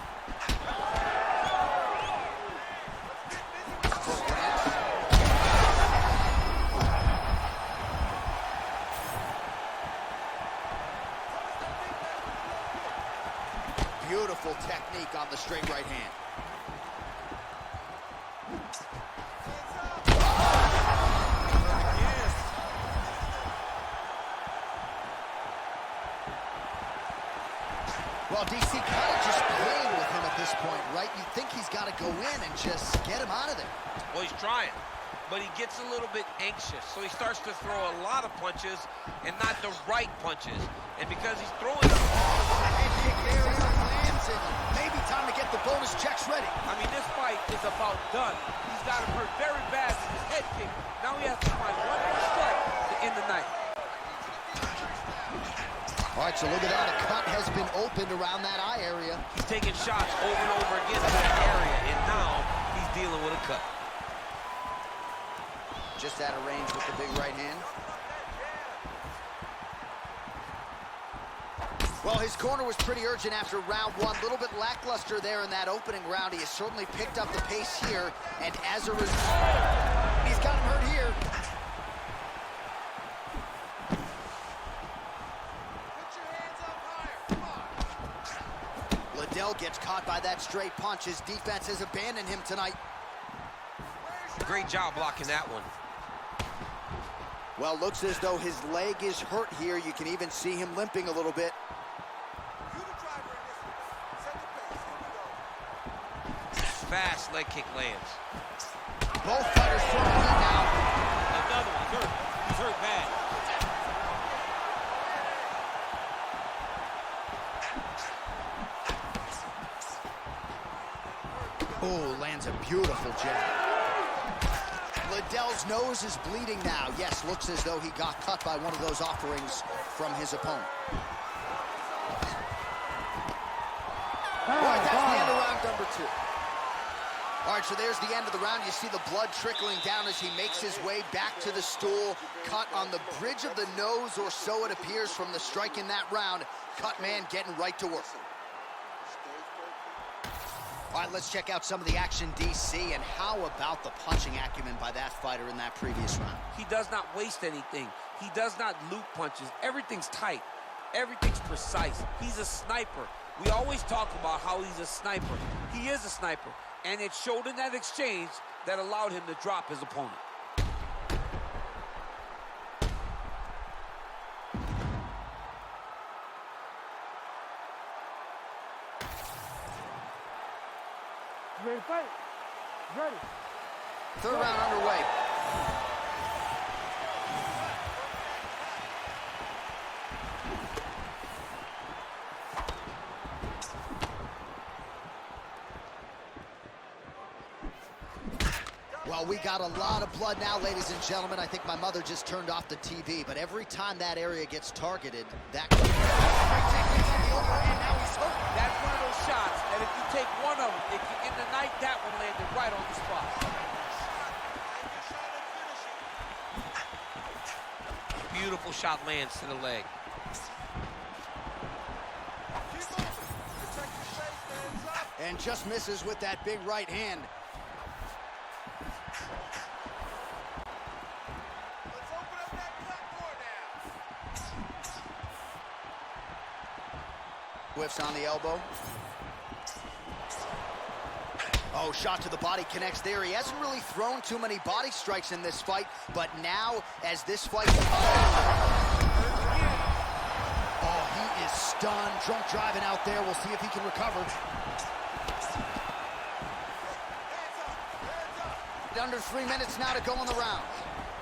Beautiful technique on the straight right hand. Well, DC kind of just playing with him at this point, right? You think he's got to go in and just get trying. But he gets a little bit anxious, so he starts to throw a lot of punches and not the right punches. And because he's throwing them, Head kick there, it lands, and maybe time to get the bonus checks ready. I mean, this fight is about done. He's got him hurt very bad with his head kick. Now he has to find one more strike to end the night. All right, so look at that. A cut has been opened around that eye area. he's taking shots over and over again in that area, and now he's dealing with a cut. Just out of range with the big right hand. Well, his corner was pretty urgent after round one. A little bit lackluster there in that opening round. He has certainly picked up the pace here, and as a result, he's got him hurt here. Liddell gets caught by that straight punch. His defense has abandoned him tonight. Great job blocking that one. Well, looks as though his leg is hurt here. You can even see him limping a little bit. Fast leg kick lands. Both fighters throwing heat now. Another one. He's hurt. He's hurt bad. Oh, lands a beautiful jab. Liddell's nose is bleeding now. Yes, looks as though he got cut by one of those offerings from his opponent. All right, that's the end of round number 2. All right, so there's the end of the round. You see the blood trickling down as he makes his way back to the stool. Cut on the bridge of the nose, or so it appears from the strike in that round. Cut man getting right to work. All right, let's check out some of the action, DC, and how about the punching acumen by that fighter in that previous round? He does not waste anything. He does not loop punches. Everything's tight. Everything's precise. He's a sniper. We always talk about how he's a sniper. He is a sniper. And it showed in that exchange that allowed him to drop his opponent. You ready to fight? Ready. Third round underway. Well, we got a lot of blood now, ladies and gentlemen. I think my mother just turned off the TV, but every time that area gets targeted, that could be and now he's hurt. That's one of those shots that if you take one of them, if you end the night, that one landed right on the spot. Beautiful shot lands to the leg. And just misses with that big right hand. Whiffs on the elbow. Oh, shot to the body connects there. He hasn't really thrown too many body strikes in this fight, but now as this fight... Oh, he is stunned. Drunk driving out there. We'll see if he can recover. Under 3 minutes now to go in the round.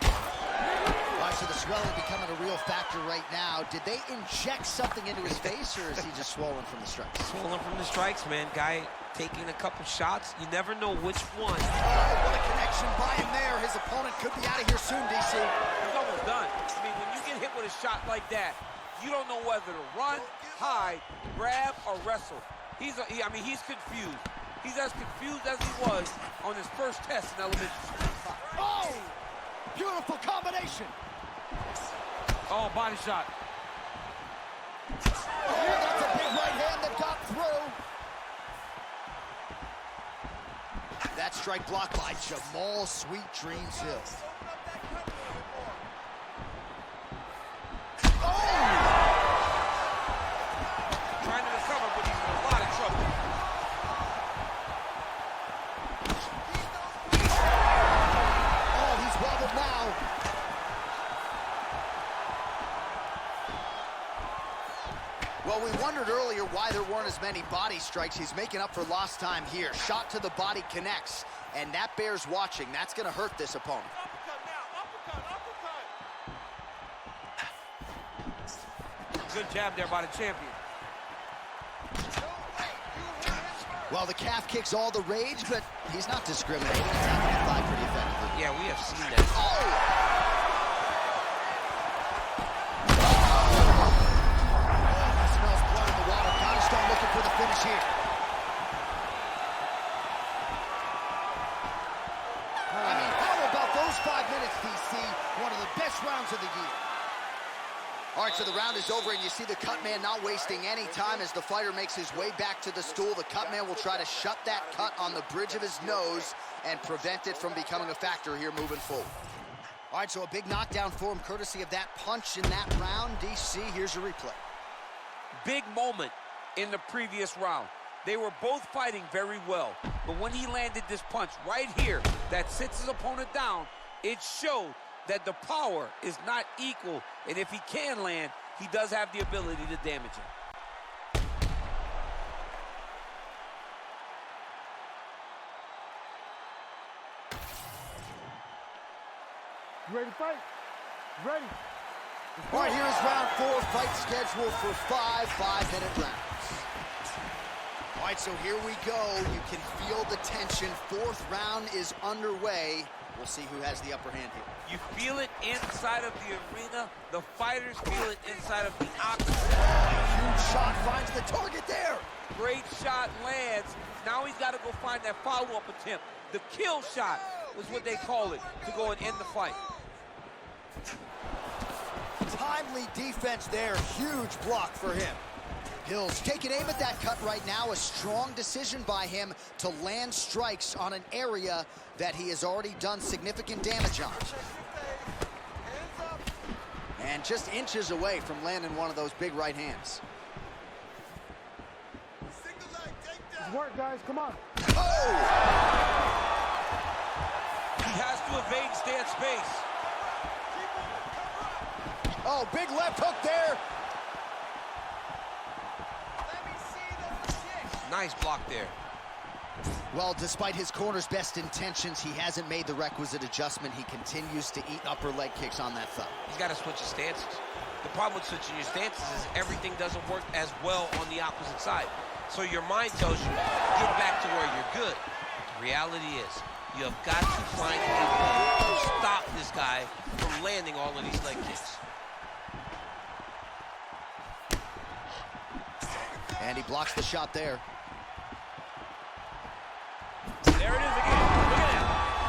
All right, so the swelling becoming a real factor right now. Did they inject something into his face, or is he just swollen from the strikes? Swollen from the strikes, man. Guy taking a couple shots. You never know which one. Oh, what a connection by him there. His opponent could be out of here soon, DC. He's almost done. I mean, when you get hit with a shot like that, you don't know whether to run, hide, grab, or wrestle. He's confused. He's as confused as he was on his first test in elementary school. Oh, beautiful combination. Oh, body shot. Oh, that's a big right hand that got through. That strike blocked by Jamal Sweet Dreams Hill. Trying to recover, but he's in a lot of trouble. Oh, he's wobbled now. Well, we wondered earlier why there weren't as many body strikes. He's making up for lost time here. Shot to the body connects. and that bears watching. That's going to hurt this opponent. Good jab there by the champion. Well, the calf kick's all the rage, but he's not discriminating. He's tapping that thigh pretty effectively. Yeah, we have seen that. That smells blood in the water. Gotta start looking for the finish here. I mean, how about those 5 minutes, DC? One of the best rounds of the year. All right, so the round is over, and you see the cut man not wasting any time as the fighter makes his way back to the stool. The cut man will try to shut that cut on the bridge of his nose and prevent it from becoming a factor here moving forward. All right, so a big knockdown for him, courtesy of that punch in that round. DC, here's your replay. Big moment in the previous round. They were both fighting very well, but when he landed this punch right here that sits his opponent down, it showed that the power is not equal, and if he can land, he does have the ability to damage him. You ready to fight? Ready. All right, here is round 4, fight scheduled for 5 5-minute rounds. All right, so here we go. You can feel the tension. 4th round is underway. We'll see who has the upper hand here. You feel it inside of the arena. The fighters feel it inside of the octagon. Huge shot finds the target there. Great shot lands. Now he's got to go find that follow-up attempt. The kill shot is what they call it, to go and end the fight. Timely defense there. Huge block for him. Hill's taking aim at that cut right now. A strong decision by him to land strikes on an area that he has already done significant damage on. And just inches away from landing one of those big right hands. Good work, guys. Come on. Oh! He has to evade and stay at space. Oh, big left hook there. Nice block there. Well, despite his corner's best intentions, he hasn't made the requisite adjustment. He continues to eat upper leg kicks on that thumb. He's got to switch his stances. The problem with switching your stances is everything doesn't work as well on the opposite side. So your mind tells you, get back to where you're good. The reality is, you have got to find a way to stop this guy from landing all of these leg kicks. And he blocks the shot there. There it is again. Look at that.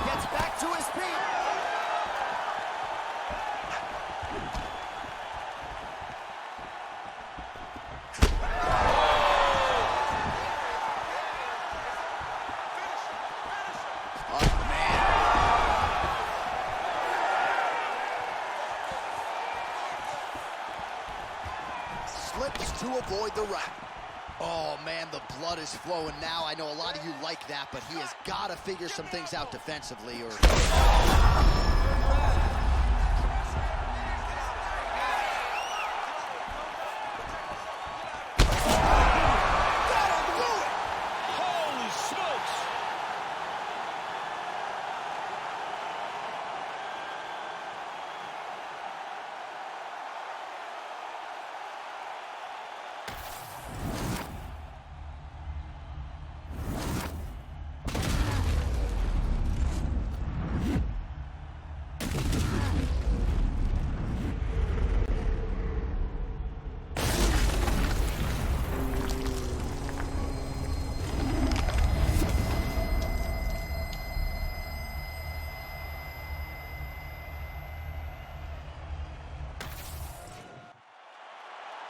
Gets back to his feet. Oh, man. Slips to avoid the wrap. Oh, man, the blood is flowing now. I know a lot of you like that, but he has got to figure some things out defensively or... Holy smokes.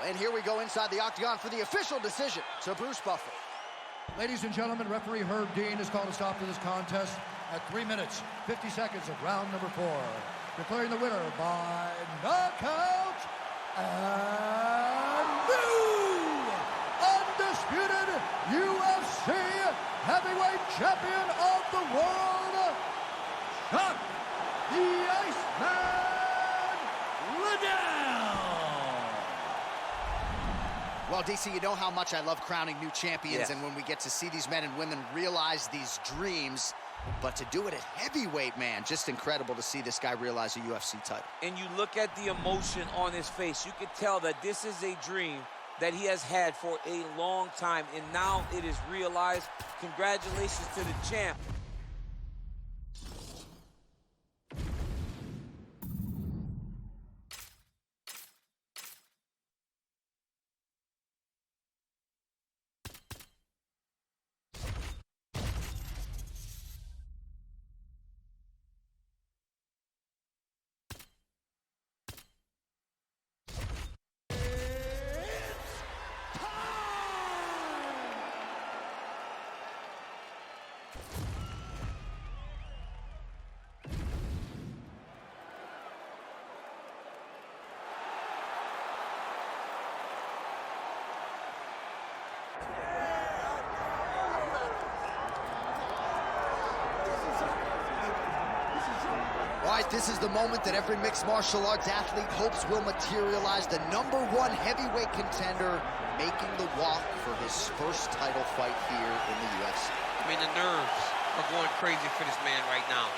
And here we go inside the octagon for the official decision to Bruce Buffer. Ladies and gentlemen, referee Herb Dean has called a stop to this contest at 3 minutes, 50 seconds of round number 4. Declaring the winner by knockout and new undisputed UFC heavyweight champion of the world, Chuck the Iceman Liddell. Well, DC, you know how much I love crowning new champions, and when we get to see these men and women realize these dreams, But to do it at heavyweight, man, just incredible to see this guy realize a UFC title. And you look at the emotion on his face. You can tell that this is a dream that he has had for a long time, and now it is realized. Congratulations to the champ. All right, this is the moment that every mixed martial arts athlete hopes will materialize. The #1 heavyweight contender making the walk for his first title fight here in the UFC. I mean, the nerves are going crazy for this man right now.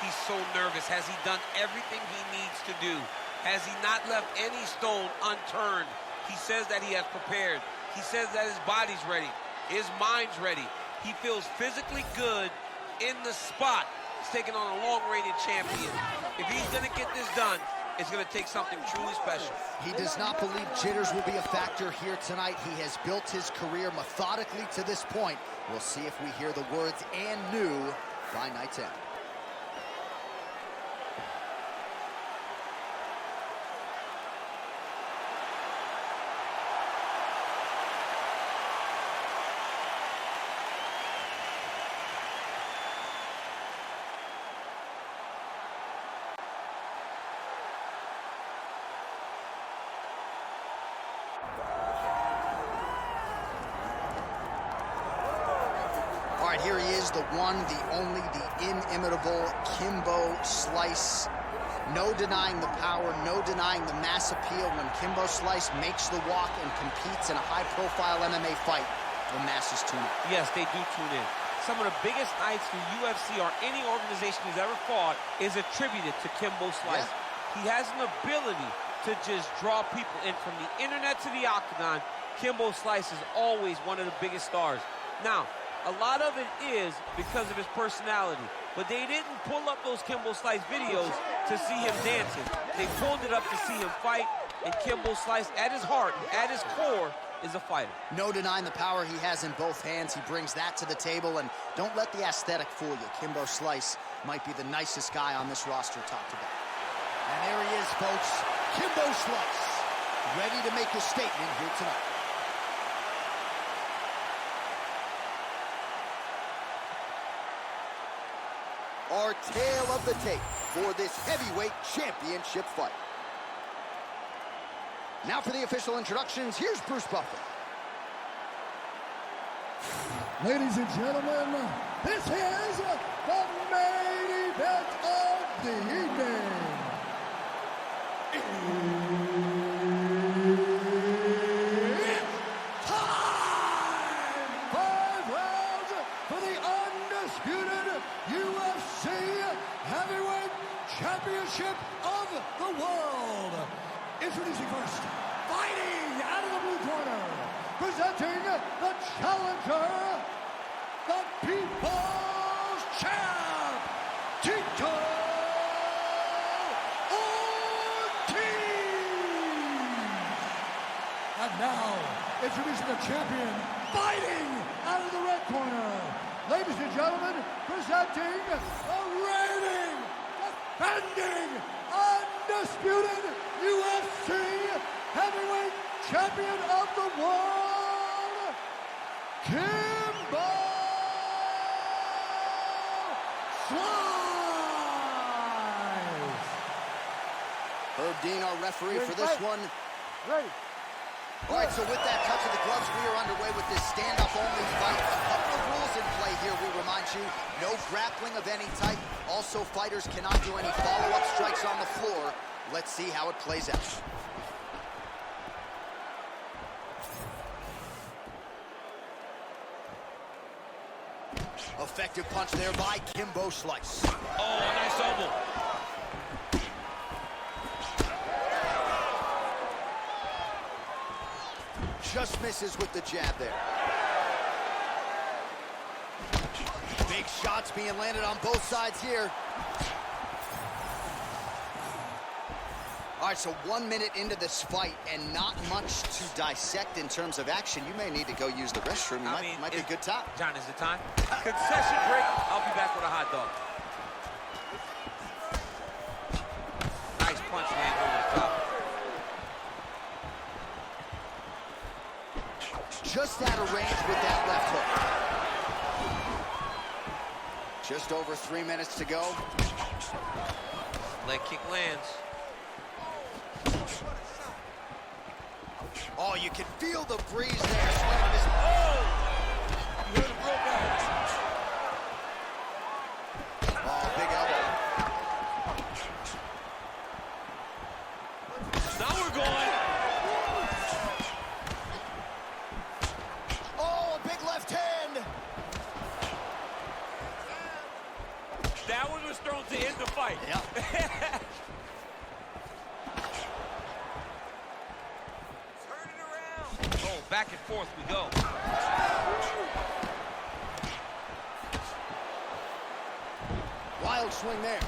He's so nervous. Has he done everything he needs to do? Has he not left any stone unturned? He says that he has prepared. He says that his body's ready. His mind's ready. He feels physically good in the spot. He's taking on a long-reigning champion. If he's going to get this done, it's going to take something truly special. He does not believe jitters will be a factor here tonight. He has built his career methodically to this point. We'll see if we hear the words "and new" by night's end. All right, here he is, the one, the only, the inimitable Kimbo Slice. No denying the power, no denying the mass appeal. When Kimbo Slice makes the walk and competes in a high-profile MMA fight, the masses tune in. Yes, they do tune in. Some of the biggest nights the UFC or any organization has ever fought is attributed to Kimbo Slice. Yeah. He has an ability to just draw people in from the internet to the octagon. Kimbo Slice is always one of the biggest stars. Now, a lot of it is because of his personality, but they didn't pull up those Kimbo Slice videos to see him dancing. They pulled it up to see him fight, and Kimbo Slice, at his heart, at his core, is a fighter. No denying the power he has in both hands. He brings that to the table, and don't let the aesthetic fool you. Kimbo Slice might be the nicest guy on this roster, top to bottom. And there he is, folks. Kimbo Slice, ready to make a statement here tonight. Our tale of the tape for this heavyweight championship fight. Now for the official introductions, here's Bruce Buffer. Ladies and gentlemen, this is the main event of the evening. It's time! 5 rounds for the undisputed UFC Heavyweight Championship of the world. Introducing first, fighting out of the blue corner, presenting the challenger, the People's Champ, Tito Ortiz. And now, introducing the champion, fighting out of the red corner, ladies and gentlemen, presenting the reigning, defending, undisputed UFC Heavyweight Champion of the world, Kimbo Slice. Herb Dean, our referee for this one. Ready. All right, so with that touch of the gloves, we are underway with this stand-up only fight. A couple of rules in play here, we remind you. No grappling of any type. Also, fighters cannot do any follow-up strikes on the floor. Let's see how it plays out. Effective punch there by Kimbo Slice. Oh, a nice elbow. Just misses with the jab there. Big shots being landed on both sides here. All right, so 1 minute into this fight and not much to dissect in terms of action. You may need to go use the restroom. Might be a good time. John, is it time? Concession break. I'll be back with a hot dog. Nice punch lands over the top. Just out of range with that left hook. Just over 3 minutes to go. Leg kick lands. Oh, you can feel the breeze there. Swing and miss. Oh! You heard him real bad. Oh, big elbow. Now we're going. Oh, a big left hand. That one was thrown to end the fight. Yep. Back and forth we go. Wild swing there.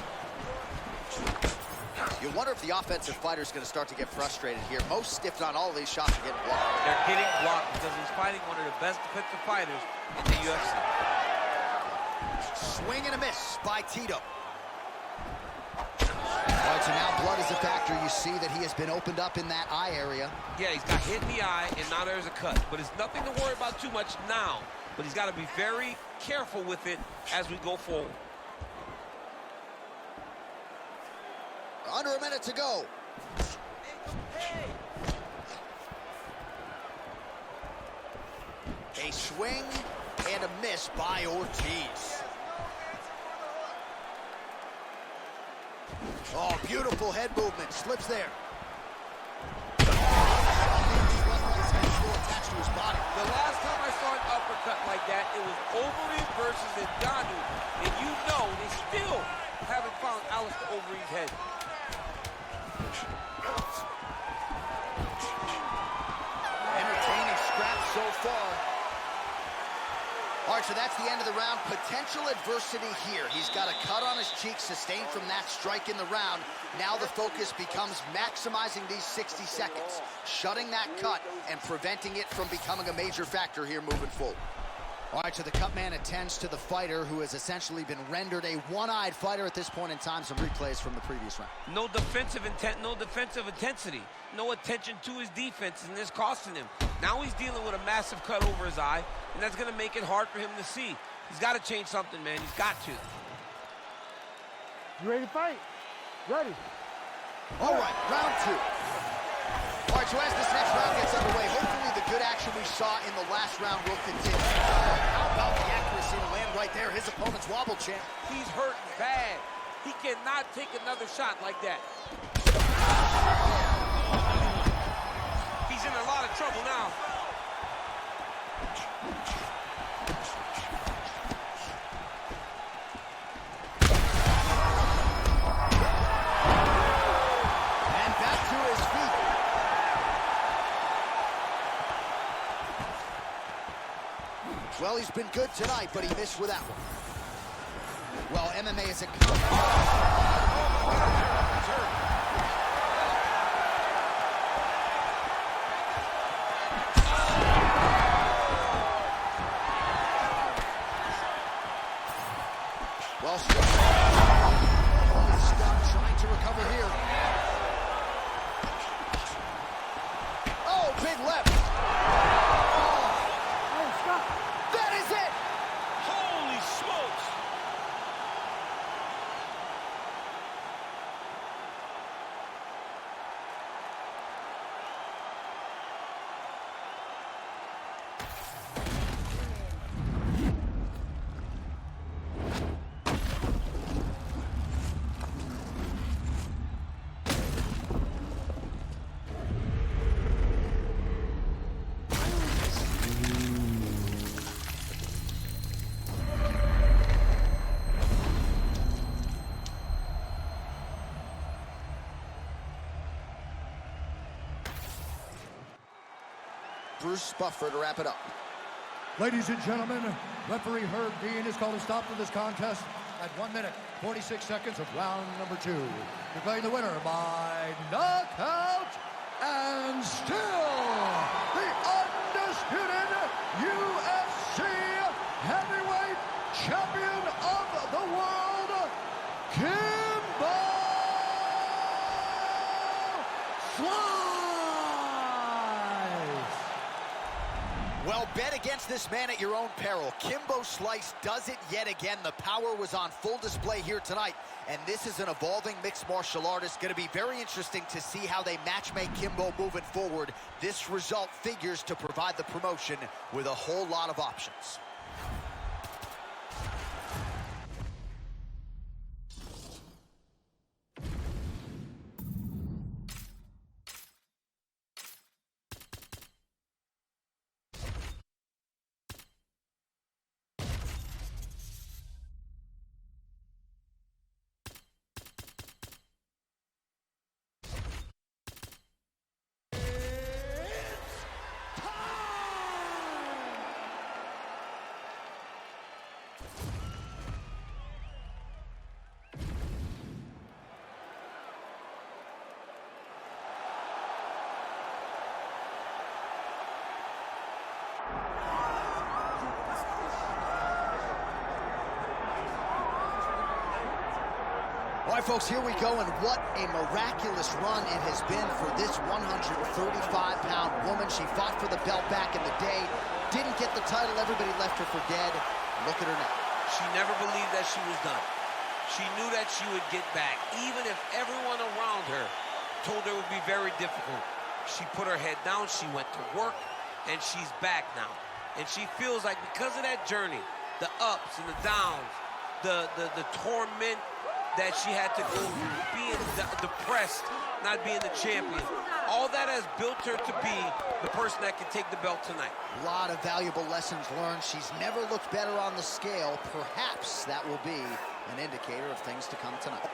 You wonder if the offensive fighter is going to start to get frustrated here. Most, if not all, of these shots are getting blocked. They're getting blocked because he's fighting one of the best defensive fighters in the UFC. Swing and a miss by Tito. All right, so now blood is a factor. You see that he has been opened up in that eye area. Yeah, he's got hit in the eye, and now there's a cut. But it's nothing to worry about too much now. But he's got to be very careful with it as we go forward. Under a minute to go. A swing and a miss by Ortiz. Oh, beautiful head movement. Slips there. Attached to his body. The last time I saw an uppercut like that, it was Overeem versus Ngannou. And you know they still haven't found Alistair Overeem's head. Entertaining scrap so far. All right, so that's the end of the round. Potential adversity here. He's got a cut on his cheek sustained from that strike in the round. Now the focus becomes maximizing these 60 seconds, shutting that cut and preventing it from becoming a major factor here moving forward. All right, so the cut man attends to the fighter who has essentially been rendered a one-eyed fighter at this point in time. Some replays from the previous round. No defensive intent, no defensive intensity. No attention to his defense, and this costing him. Now he's dealing with a massive cut over his eye, and that's going to make it hard for him to see. He's got to change something, man. He's got to. You ready to fight? Ready. All right, round two. All right, so as this next round gets underway, hopefully the good action we saw in the last round will continue. How about the accuracy to land right there? His opponent's wobble champ. He's hurting bad. He cannot take another shot like that. He's in a lot of trouble now. And back to his feet. Well, he's been good tonight, but he missed with that one. Well, MMA is a... Well, Scott trying to recover here. Oh, big left. Hey, stop. That is it. Holy smokes! Bruce Buffer to wrap it up. Ladies and gentlemen, referee Herb Dean has called a stop to this contest at 1 minute, 46 seconds of round number 2. Declaring the winner by knockout and still the undisputed UFC heavyweight champion of the world, Kimbo Slice! Well, bet against this man at your own peril. Kimbo Slice does it yet again. The power was on full display here tonight, and this is an evolving mixed martial artist. Going to be very interesting to see how they matchmake Kimbo moving forward. This result figures to provide the promotion with a whole lot of options. All right, folks, here we go, and what a miraculous run it has been for this 135-pound woman. She fought for the belt back in the day, didn't get the title, everybody left her for dead. Look at her now. She never believed that she was done. She knew that she would get back, even if everyone around her told her it would be very difficult. She put her head down, she went to work, and she's back now. And she feels like because of that journey, the ups and the downs, the torment that she had to go through, being depressed, not being the champion. All that has built her to be the person that can take the belt tonight. A lot of valuable lessons learned. She's never looked better on the scale. Perhaps that will be an indicator of things to come tonight.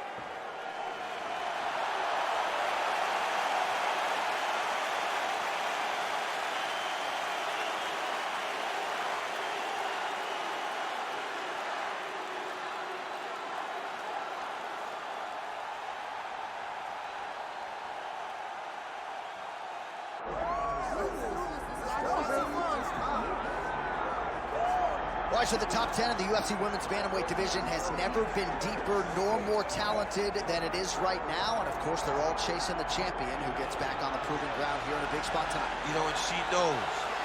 All right, so the top 10 of the UFC Women's Bantamweight division has never been deeper nor more talented than it is right now. And, of course, they're all chasing the champion who gets back on the proving ground here in a big spot tonight. You know, and she knows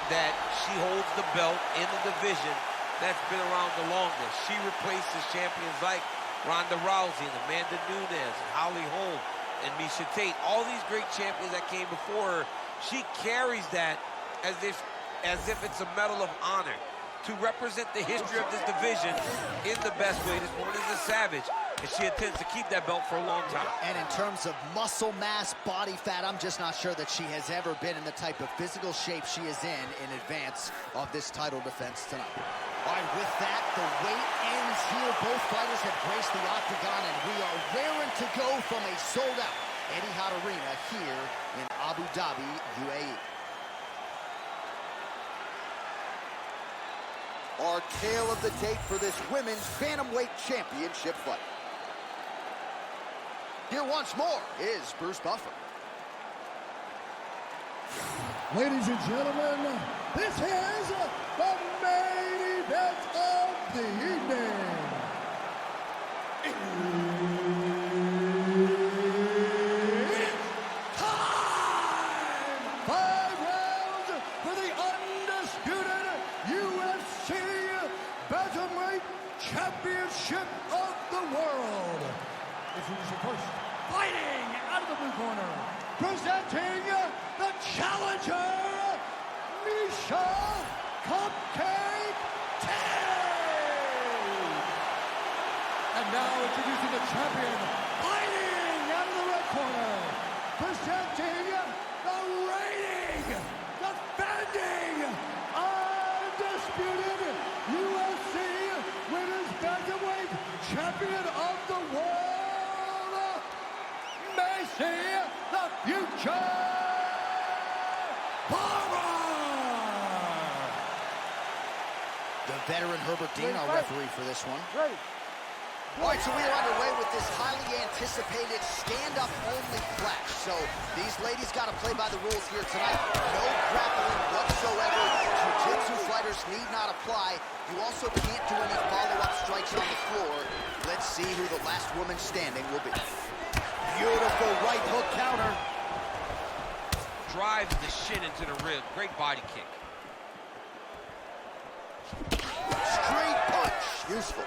that she holds the belt in the division that's been around the longest. She replaces champions like Ronda Rousey and Amanda Nunes and Holly Holm and Miesha Tate. All these great champions that came before her, she carries that as if it's a medal of honor to represent the history of this division in the best way. This woman is a savage, and she intends to keep that belt for a long time. And in terms of muscle mass, body fat, I'm just not sure that she has ever been in the type of physical shape she is in advance of this title defense tonight. All right, with that, the wait ends here. Both fighters have graced the octagon, and we are raring to go from a sold-out Etihad Arena here in Abu Dhabi, UAE. Our tale of the tape for this women's bantamweight championship fight. Here once more is Bruce Buffer. Ladies and gentlemen, this is the main event of the evening. It's time! 5 rounds for the undisputed UFC Bantamweight Championship of the world. Introducing first, fighting out of the blue corner, presenting the challenger, Miesha Cupcake Tate. And now introducing the champion, fighting out of the red corner, presenting the reigning, defending, undisputed UFC Women's Bantamweight Champion of the world, Macy the Future Barra! Veteran Herbert Dean, our referee for this one. Ready. All right, so we are underway with this highly anticipated stand-up only clash. So these ladies got to play by the rules here tonight. No grappling whatsoever. Jiu-jitsu fighters need not apply. You also can't do any follow-up strikes on the floor. Let's see who the last woman standing will be. Beautiful right hook counter. Drives the shin into the rib. Great body kick. Straight punch. Useful.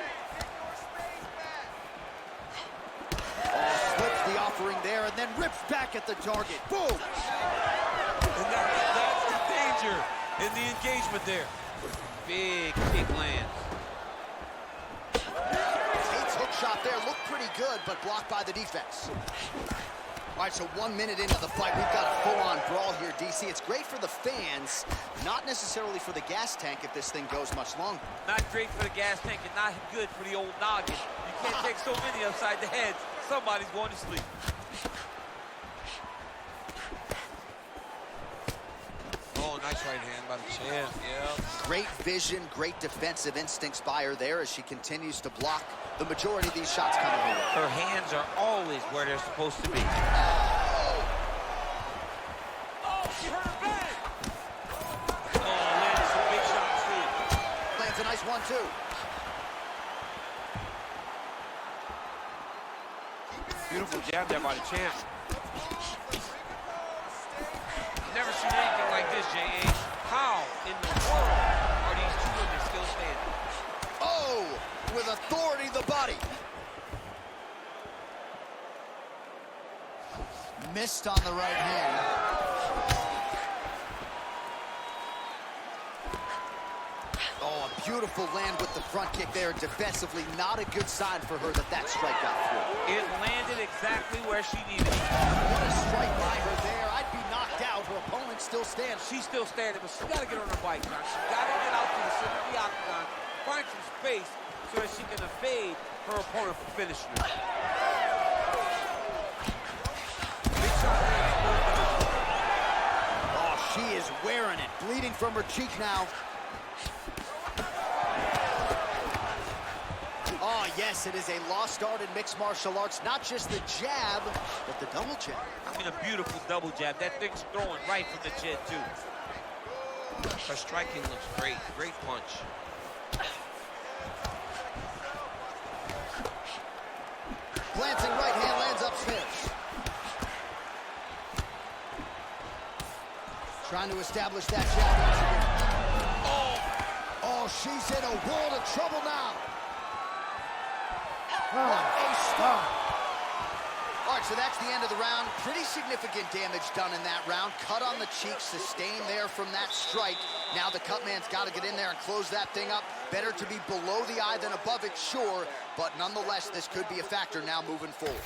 Slips the offering there and then rips back at the target. Boom! And that's the danger in the engagement there. Big kick lands. Tate's hook shot there looked pretty good, but blocked by the defense. All right, so 1 minute into the fight, we've got a full-on brawl here, DC. It's great for the fans, not necessarily for the gas tank if this thing goes much longer. Not great for the gas tank and not good for the old noggin. You can't take so many upside the head. Somebody's going to sleep. Oh, nice right hand by the champ. Yeah. Great vision, great defensive instincts by her there as she continues to block the majority of these shots coming her way. Her hands are always where they're supposed to be. Oh, she hurt her back. Oh, lands some big shots too. Lands a nice one, too. Beautiful jab there by the champ. Never seen anything like this, J.A. How in the world are these two women still standing? Oh, with authority, the body. Missed on the right hand. Oh, a beautiful land with the front kick there. Defensively, not a good sign for her that strike got through. It landed exactly where she needed it. What a strike by her there. I'd be knocked out. Her opponent still stands. She's still standing, but she's got to get on her bike, John. She's got to get out to the center of the octagon, find some space so that she can evade her opponent from finishing her. Big shot there. Oh, she is wearing it. Bleeding from her cheek now. Oh, yes, it is a lost art in mixed martial arts. Not just the jab, but the double jab. I mean, a beautiful double jab. That thing's throwing right from the chin, too. Her striking looks great. Great punch. Glancing right hand lands upstairs. Trying to establish that jab once again. Oh, she's in a world of trouble now. What a start. All right, so that's the end of the round. Pretty significant damage done in that round. Cut on the cheek, sustained there from that strike. Now the cut man's got to get in there and close that thing up. Better to be below the eye than above it, sure. But nonetheless, this could be a factor now moving forward.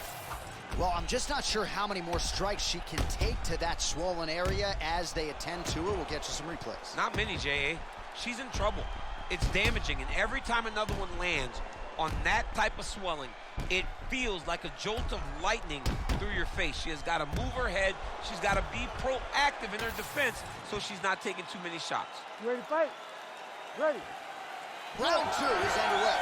Well, I'm just not sure how many more strikes she can take to that swollen area as they attend to her. We'll get you some replays. Not many, J.A. She's in trouble. It's damaging, and every time another one lands on that type of swelling, it feels like a jolt of lightning through your face. She has got to move her head. She's got to be proactive in her defense so she's not taking too many shots. You ready to fight? Ready. Round 2 is underway.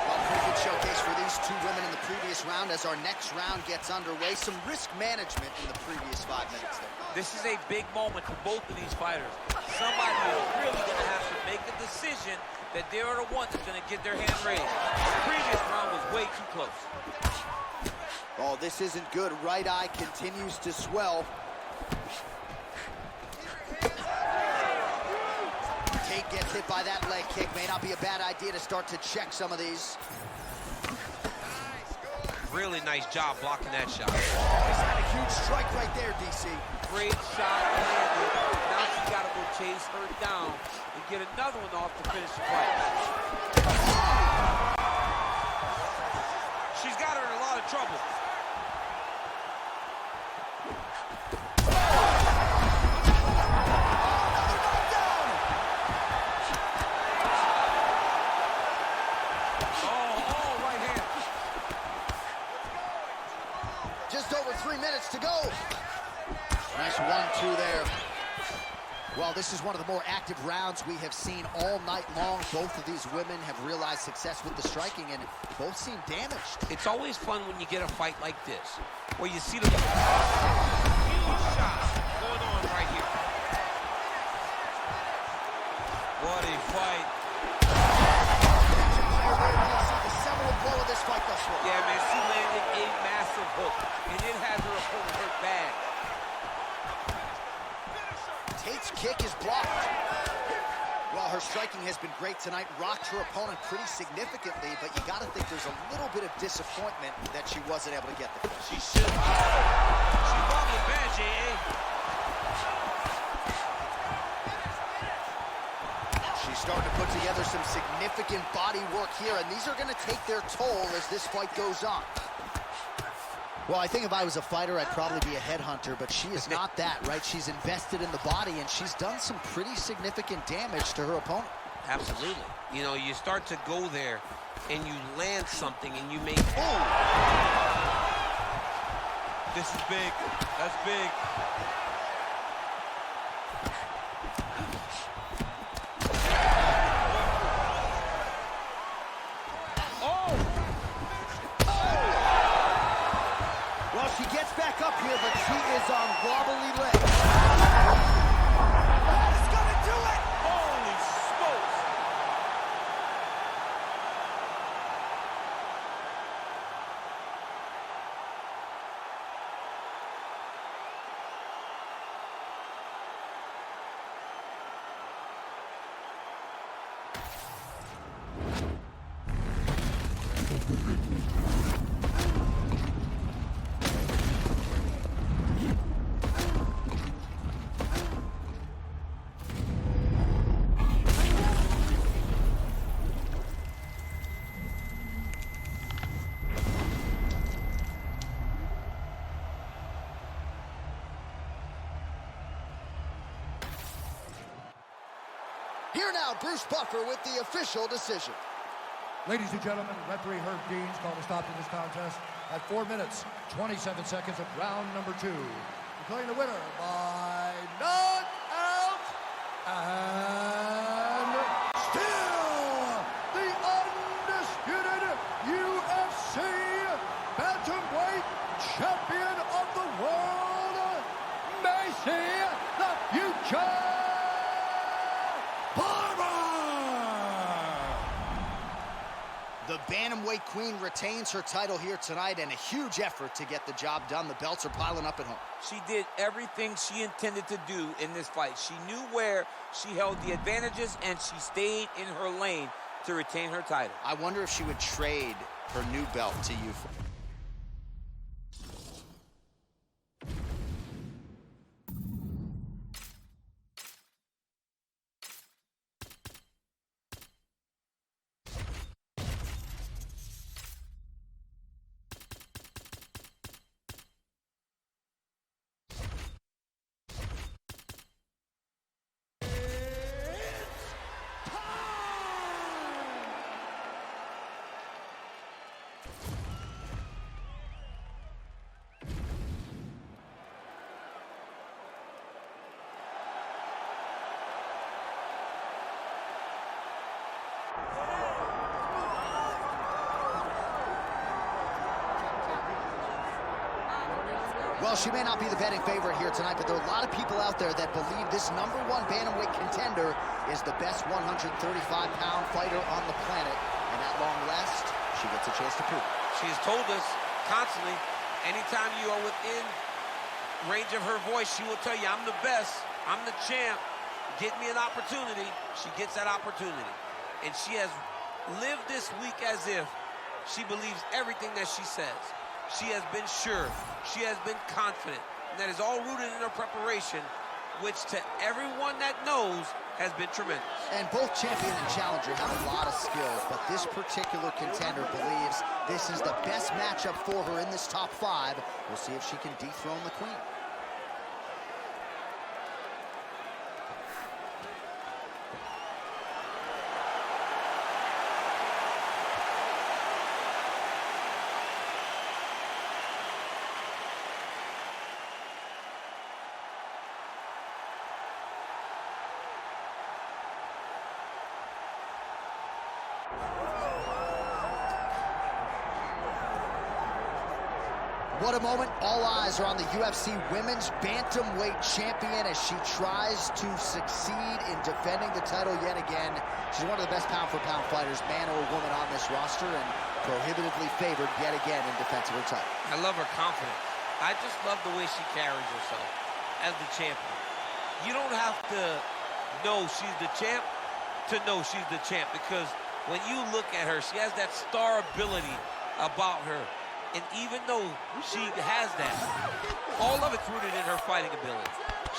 Well, pretty good showcase for these two women in the previous round as our next round gets underway. Some risk management in the previous 5 minutes there. This is a big moment for both of these fighters. Somebody is really going to have to make a decision that they are the ones that's going to get their hand raised. The previous round was way too close. Oh, this isn't good. Right eye continues to swell. Tate gets hit by that leg kick. May not be a bad idea to start to check some of these. Really nice job blocking that shot. He's had a huge strike right there, DC. Great shot landed. Now she's got to go chase her down and get another one off to finish the fight. She's got her in a lot of trouble. Just over 3 minutes to go. Nice 1-2 there. Well, this is one of the more active rounds we have seen all night long. Both of these women have realized success with the striking, and both seem damaged. It's always fun when you get a fight like this, where you see the huge shots going on right here. What a fight. The seminal blow of this fight thus far. Yeah, man, she landed a massive hook, and it has her opponent hurt bad. Tate's kick is blocked. Well, her striking has been great tonight, rocked her opponent pretty significantly, but you gotta think there's a little bit of disappointment that she wasn't able to get the finish. She should. She wobbling bad, J.A. She's starting to put together some significant body work here, and these are gonna take their toll as this fight goes on. Well, I think if I was a fighter, I'd probably be a headhunter, but she is not that, right? She's invested in the body, and she's done some pretty significant damage to her opponent. Absolutely. You know, you start to go there, and you land something, and you make... Oh! This is big. That's big. She gets back up here, but she is on wobbly legs. That's gonna do it! Holy smokes! Here now, Bruce Buffer with the official decision. Ladies and gentlemen, referee Herb Dean's called a stop to this contest at 4 minutes, 27 seconds of round number 2. Declaring the winner by knockout and still the undisputed UFC bantamweight champion of the world, Macy the Future Barber! The Bantamweight Queen retains her title here tonight, and a huge effort to get the job done. The belts are piling up at home. She did everything she intended to do in this fight. She knew where she held the advantages, and she stayed in her lane to retain her title. I wonder if she would trade her new belt to you. Well, she may not be the betting favorite here tonight, but there are a lot of people out there that believe this #1 bantamweight contender is the best 135-pound fighter on the planet. And at long last, she gets a chance to prove it. She has told us constantly, anytime you are within range of her voice, she will tell you, I'm the best, I'm the champ, get me an opportunity. She gets that opportunity. And she has lived this week as if she believes everything that she says. She has been sure, she has been confident, and that is all rooted in her preparation, which to everyone that knows has been tremendous. And both champion and challenger have a lot of skills, but this particular contender believes this is the best matchup for her in this top 5. We'll see if she can dethrone the queen. What a moment. All eyes are on the UFC Women's Bantamweight Champion as she tries to succeed in defending the title yet again. She's one of the best pound-for-pound fighters, man or woman, on this roster, and prohibitively favored yet again in defense of her title. I love her confidence. I just love the way she carries herself as the champion. You don't have to know she's the champ to know she's the champ, because when you look at her, she has that star ability about her. And even though she has that, all of it's rooted in her fighting ability.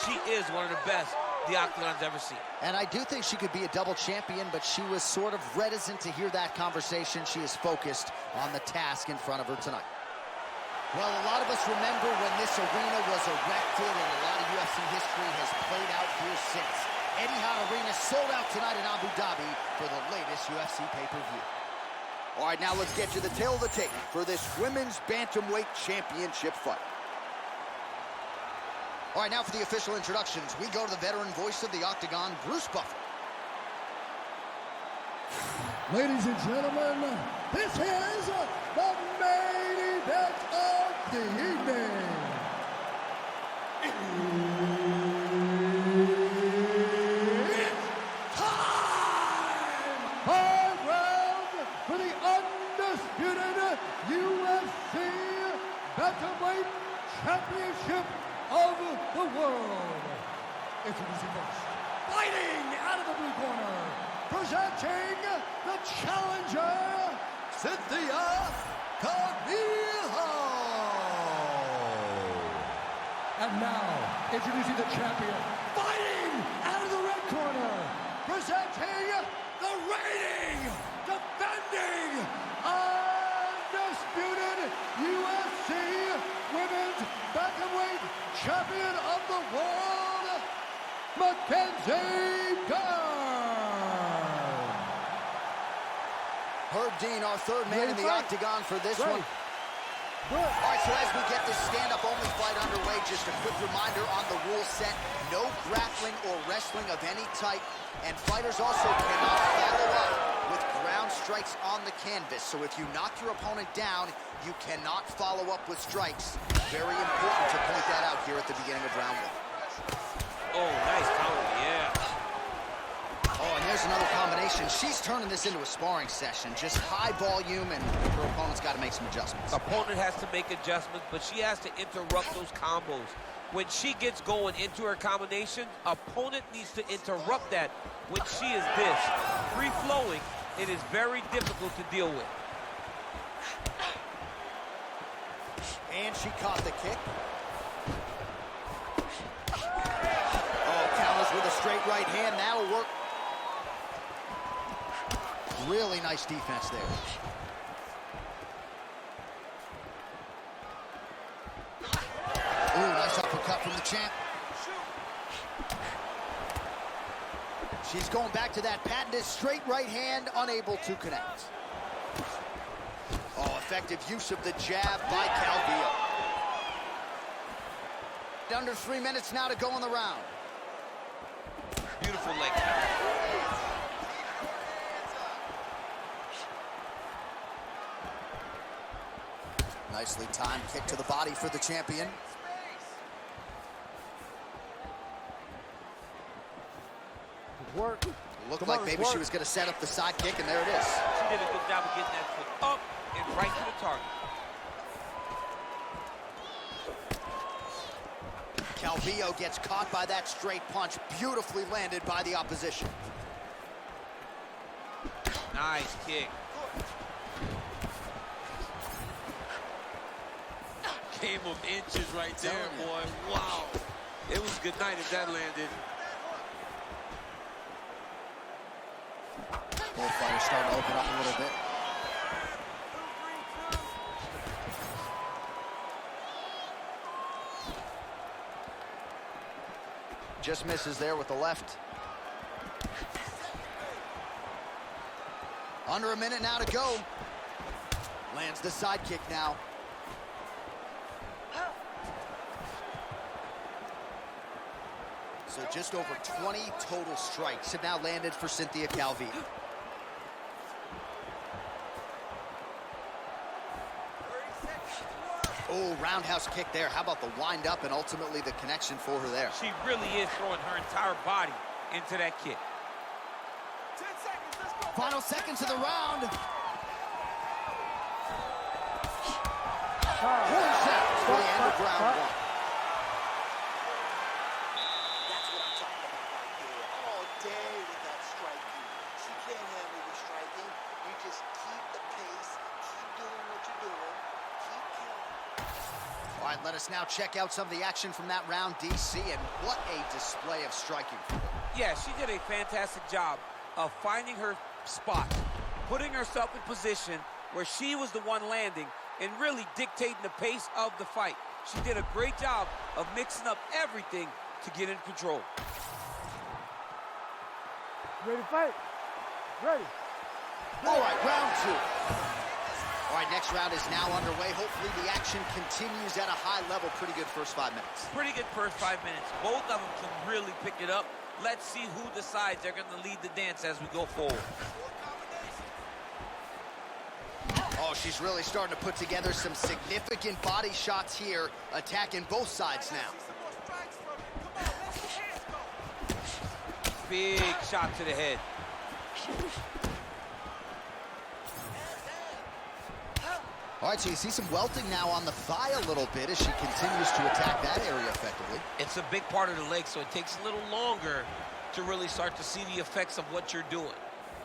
She is one of the best the Octagon's ever seen. And I do think she could be a double champion, but she was sort of reticent to hear that conversation. She is focused on the task in front of her tonight. Well, a lot of us remember when this arena was erected, and a lot of UFC history has played out here since. Etihad Arena sold out tonight in Abu Dhabi for the latest UFC pay-per-view. All right, now let's get to the tail of the tape for this Women's Bantamweight Championship fight. All right, now for the official introductions, we go to the veteran voice of the Octagon, Bruce Buffer. Ladies and gentlemen, this is the main event of the evening. It's time! High round for the undisputed UFC Bantamweight Championship of the world. Introducing first, fighting out of the blue corner, presenting the challenger, Cynthia Calvillo. And now, introducing the champion, fighting out of the red corner, presenting the reigning, defending, undisputed UFC Women's Bantamweight Champion of the world, Mackenzie Dern. Herb Dean, our third man in the octagon for this one. Good. All right, so as we get this stand-up-only fight underway, just a quick reminder on the rule set: no grappling or wrestling of any type, and fighters also cannot follow up with ground strikes on the canvas. So if you knock your opponent down, you cannot follow up with strikes. Very important to point that out here at the beginning of round one. Oh, nice counter, yeah. Oh, and there's another combination. She's turning this into a sparring session. Just high volume, and her opponent's got to make some adjustments. Opponent has to make adjustments, but she has to interrupt those combos. When she gets going into her combination, opponent needs to interrupt that. When she is this free-flowing, it is very difficult to deal with. And she caught the kick. Oh, counters with a straight right hand. That'll work. Really nice defense there. Ooh, nice uppercut from the champ. She's going back to that patented straight right hand, unable to connect. Oh, effective use of the jab by Calvillo. Under 3 minutes now to go in the round. Beautiful leg kick. Nicely timed kick to the body for the champion. Work. Looked like maybe she was going to set up the side kick, and there it is. She did a good job of getting that foot up and right to the target. Calvillo gets caught by that straight punch, beautifully landed by the opposition. Nice kick. Game of inches right there, boy. Wow. It was good night if that landed. Both fighters starting to open up a little bit. Just misses there with the left. Under a minute now to go. Lands the side kick now. So just over 20 total strikes have now landed for Cynthia Calvillo. Oh, roundhouse kick there. How about the wind up and ultimately the connection for her there? She really is throwing her entire body into that kick. 10 seconds, let's go. Final seconds of the round. Horseouts for the end of round one. That's what I'm talking about right there. All day with that striking. She can't handle the striking. You just keep the pace, keep doing what you're doing, keep killing. All right, let us now check out some of the action from that round, DC, and what a display of striking. Yeah, she did a fantastic job of finding her spot, putting herself in position where she was the one landing and really dictating the pace of the fight. She did a great job of mixing up everything to get in control. Ready to fight? Ready. All right, round two. All right, next round is now underway. Hopefully the action continues at a high level. Pretty good first 5 minutes. Pretty good first 5 minutes. Both of them can really pick it up. Let's see who decides they're going to lead the dance as we go forward. Oh, she's really starting to put together some significant body shots here, attacking both sides now. Big shot to the head. All right, so you see some welting now on the thigh a little bit as she continues to attack that area effectively. It's a big part of the leg, so it takes a little longer to really start to see the effects of what you're doing.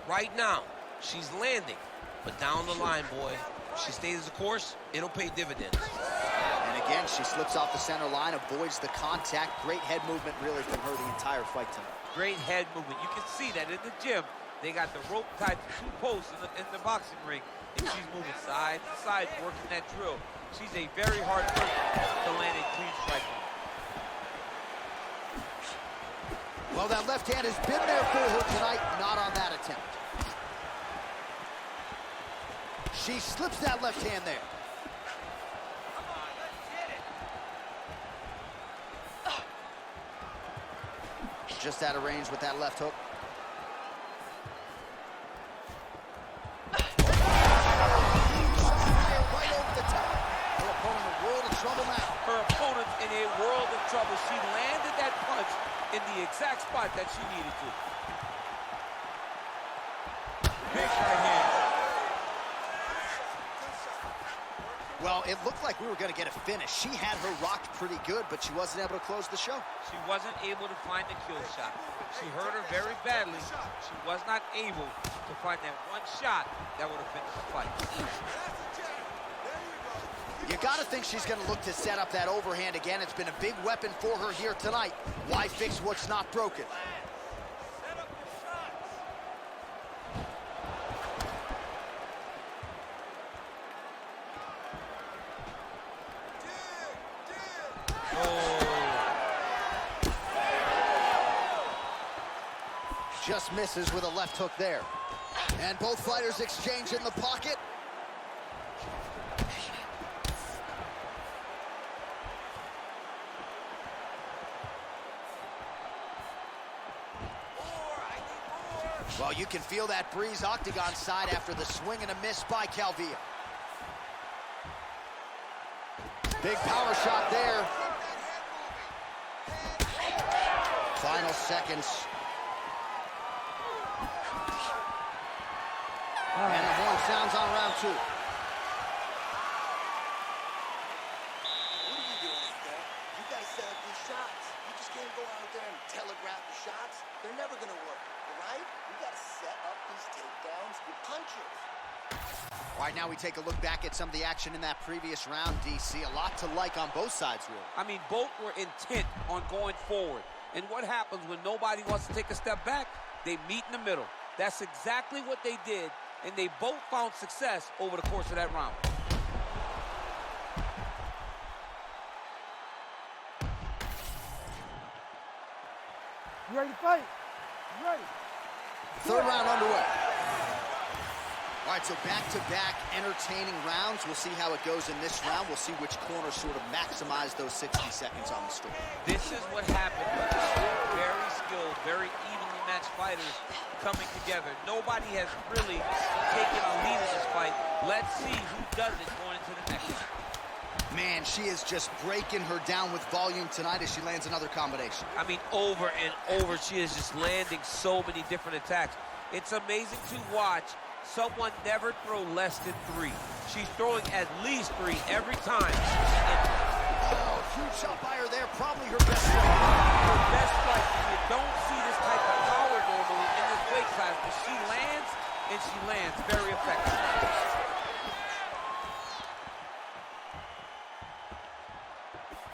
Right now, she's landing, but down the line, boy, she stays the course, it'll pay dividends. And again, she slips off the center line, avoids the contact. Great head movement really from her the entire fight tonight. Great head movement. You can see that in the gym. They got the rope tied to 2 posts in the boxing ring, and she's moving side to side, working that drill. She's a very hard person to land a clean strike on. Well, that left hand has been there for her tonight, not on that attempt. She slips that left hand there. Just out of range with that left hook. Right over the top. Her opponent in a world of trouble now. Her opponent's in a world of trouble. She landed that punch in the exact spot that she needed to. Big right hand. Well, it looked like we were going to get a finish. She had her rocked pretty good, but she wasn't able to close the show. She wasn't able to find the kill shot. She hurt her very badly. She was not able to find that one shot that would have finished the fight. You got to think she's going to look to set up that overhand again. It's been a big weapon for her here tonight. Why fix what's not broken? Just misses with a left hook there. And both fighters exchange in the pocket. Well, you can feel that breeze octagon side after the swing and a miss by Calvillo. Big power shot there. Final seconds. And the horn sounds on round 2. What are you doing out there? You guys set up these shots. You just can't go out there and telegraph the shots. They're never going to work, all right? You got to set up these takedowns with punches. All right, now we take a look back at some of the action in that previous round, DC. A lot to like on both sides, really. I mean, both were intent on going forward. And what happens when nobody wants to take a step back? They meet in the middle. That's exactly what they did, and they both found success over the course of that round. You ready to fight? You ready? Third round underway. All right, so back-to-back entertaining rounds. We'll see how it goes in this round. We'll see which corner sort of maximize those 60 seconds on the story. This is what happened with the two very skilled, very evenly matched fighters coming together. Nobody has really taken a lead in this fight. Let's see who does it going into the next round. Man, she is just breaking her down with volume tonight as she lands another combination. I mean, over and over, she is just landing so many different attacks. It's amazing to watch someone never throw less than 3. She's throwing at least 3 every time. Oh, huge shot by her there, probably her best strike. Her best strike. You don't see this type of power normally in this weight class, but she lands, and she lands very effectively.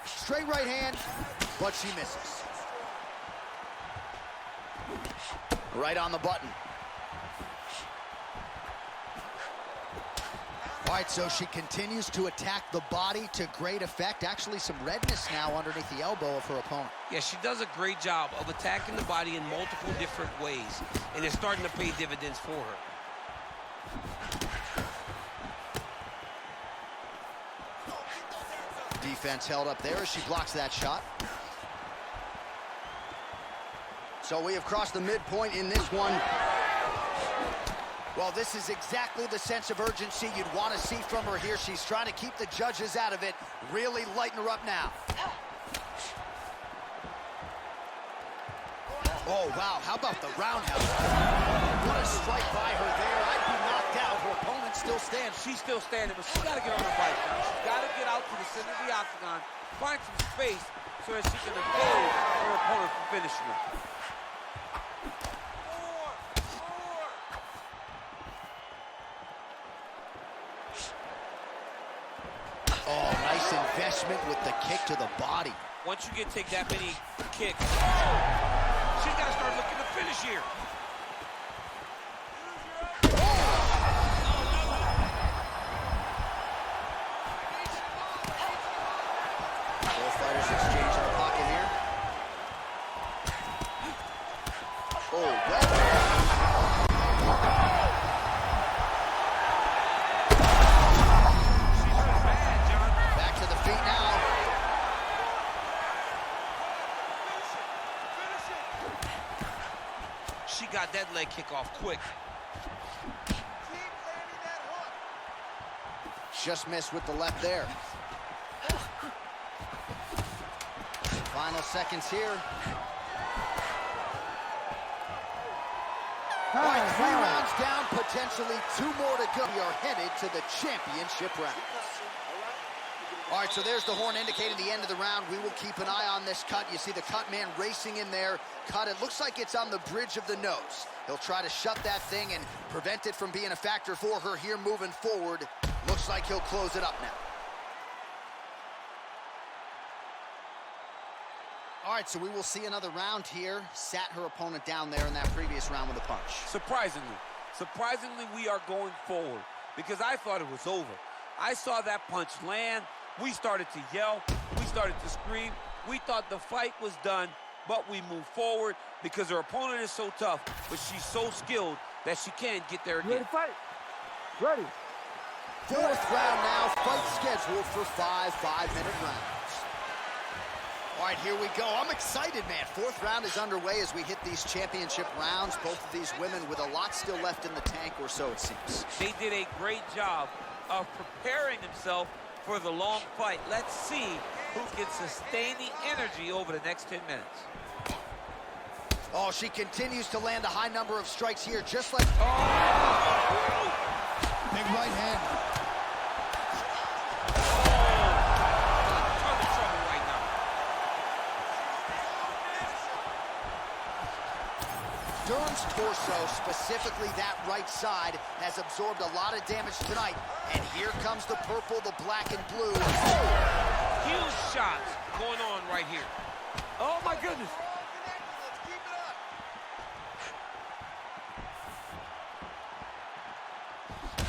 Straight right hand, but she misses. Right on the button. All right, so she continues to attack the body to great effect. Actually, some redness now underneath the elbow of her opponent. Yeah, she does a great job of attacking the body in multiple different ways, and it's starting to pay dividends for her. Defense held up there as she blocks that shot. So we have crossed the midpoint in this one. Well, this is exactly the sense of urgency you'd want to see from her here. She's trying to keep the judges out of it, really lighten her up now. Oh, wow, how about the roundhouse? What a strike by her there. I'd be knocked out. Her opponent still stands. She's still standing, but she's got to get on her bike now. She's got to get out to the center of the octagon, find some space so that she can evade her opponent from finishing her. Oh, nice investment with the kick to the body. Once you take that many kicks, she's got to start looking to finish here. Both fighters exchange in the pocket here. Oh, well. Back to the feet now. She got that leg kick off quick. Just missed with the left there. Final seconds here. All right, 3 rounds down, potentially 2 more to go. We are headed to the championship rounds. All right, so there's the horn indicating the end of the round. We will keep an eye on this cut. You see the cut man racing in there. Cut, it looks like it's on the bridge of the nose. He'll try to shut that thing and prevent it from being a factor for her here moving forward. Looks like he'll close it up now. All right, so we will see another round here. Sat her opponent down there in that previous round with a punch. Surprisingly, we are going forward because I thought it was over. I saw that punch land. We started to yell. We started to scream. We thought the fight was done, but we moved forward because her opponent is so tough, but she's so skilled that she can get there again. Ready to fight? Ready. 4th round now, fight scheduled for 5 5-minute rounds. All right, here we go. I'm excited, man. 4th round is underway as we hit these championship rounds. Both of these women with a lot still left in the tank, or so it seems. They did a great job of preparing themselves for the long fight. Let's see who can sustain the energy over the next 10 minutes. Oh, she continues to land a high number of strikes here, just like... Oh! Big right hand. Ton of trouble right now. Durham's torso, specifically that right side, has absorbed a lot of damage tonight. And here comes the purple, the black, and blue. Huge shots going on right here. Oh, my goodness.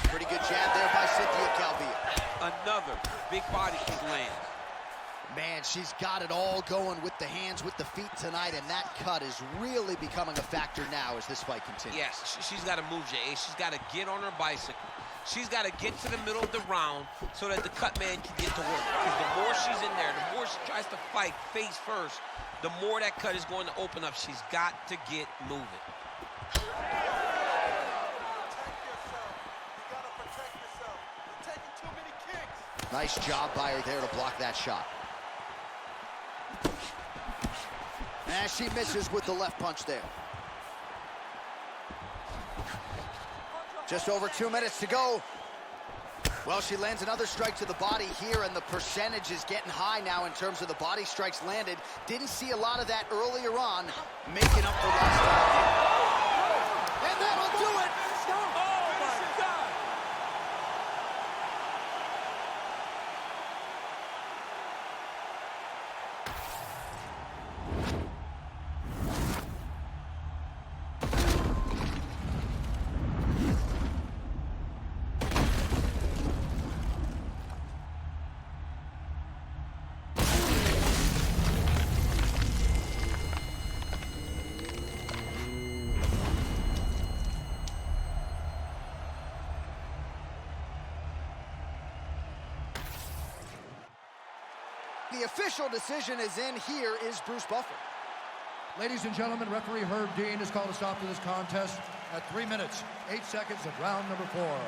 Pretty good jab there by Cynthia Calvillo. Another big body kick lands. Man, she's got it all going with the hands, with the feet tonight, and that cut is really becoming a factor now as this fight continues. Yes, she's got to move, Jay. She's got to get on her bicycle. She's got to get to the middle of the round so that the cut man can get to work. Because the more she's in there, the more she tries to fight face first, the more that cut is going to open up. She's got to get moving. Nice job by her there to block that shot. And she misses with the left punch there. Just over 2 minutes to go. Well, she lands another strike to the body here, and the percentage is getting high now in terms of the body strikes landed. Didn't see a lot of that earlier on, making up for lost time. And that'll do it! Oh, my God! The official decision is in. Here is Bruce Buffer. Ladies and gentlemen, referee Herb Dean has called a stop to this contest at 3 minutes, 8 seconds of round number 4.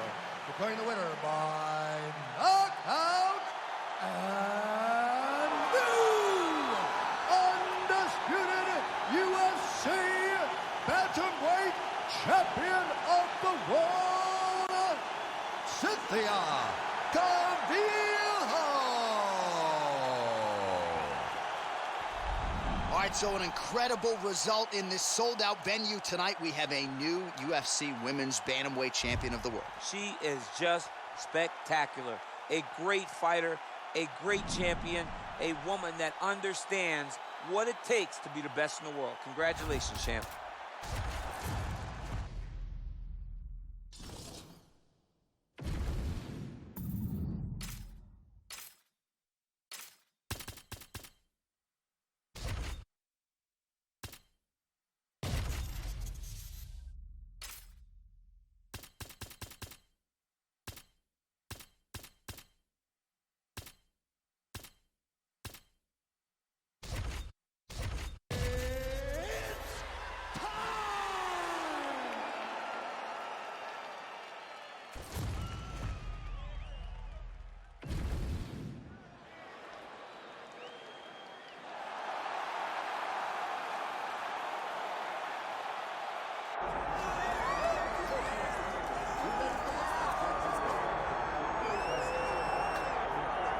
Declaring the winner by knockout and new undisputed UFC bantamweight champion of the world, Cynthia Calvillo. All right, so an incredible result in this sold-out venue tonight. We have a new UFC Women's Bantamweight Champion of the world. She is just spectacular. A great fighter, a great champion, a woman that understands what it takes to be the best in the world. Congratulations, champ.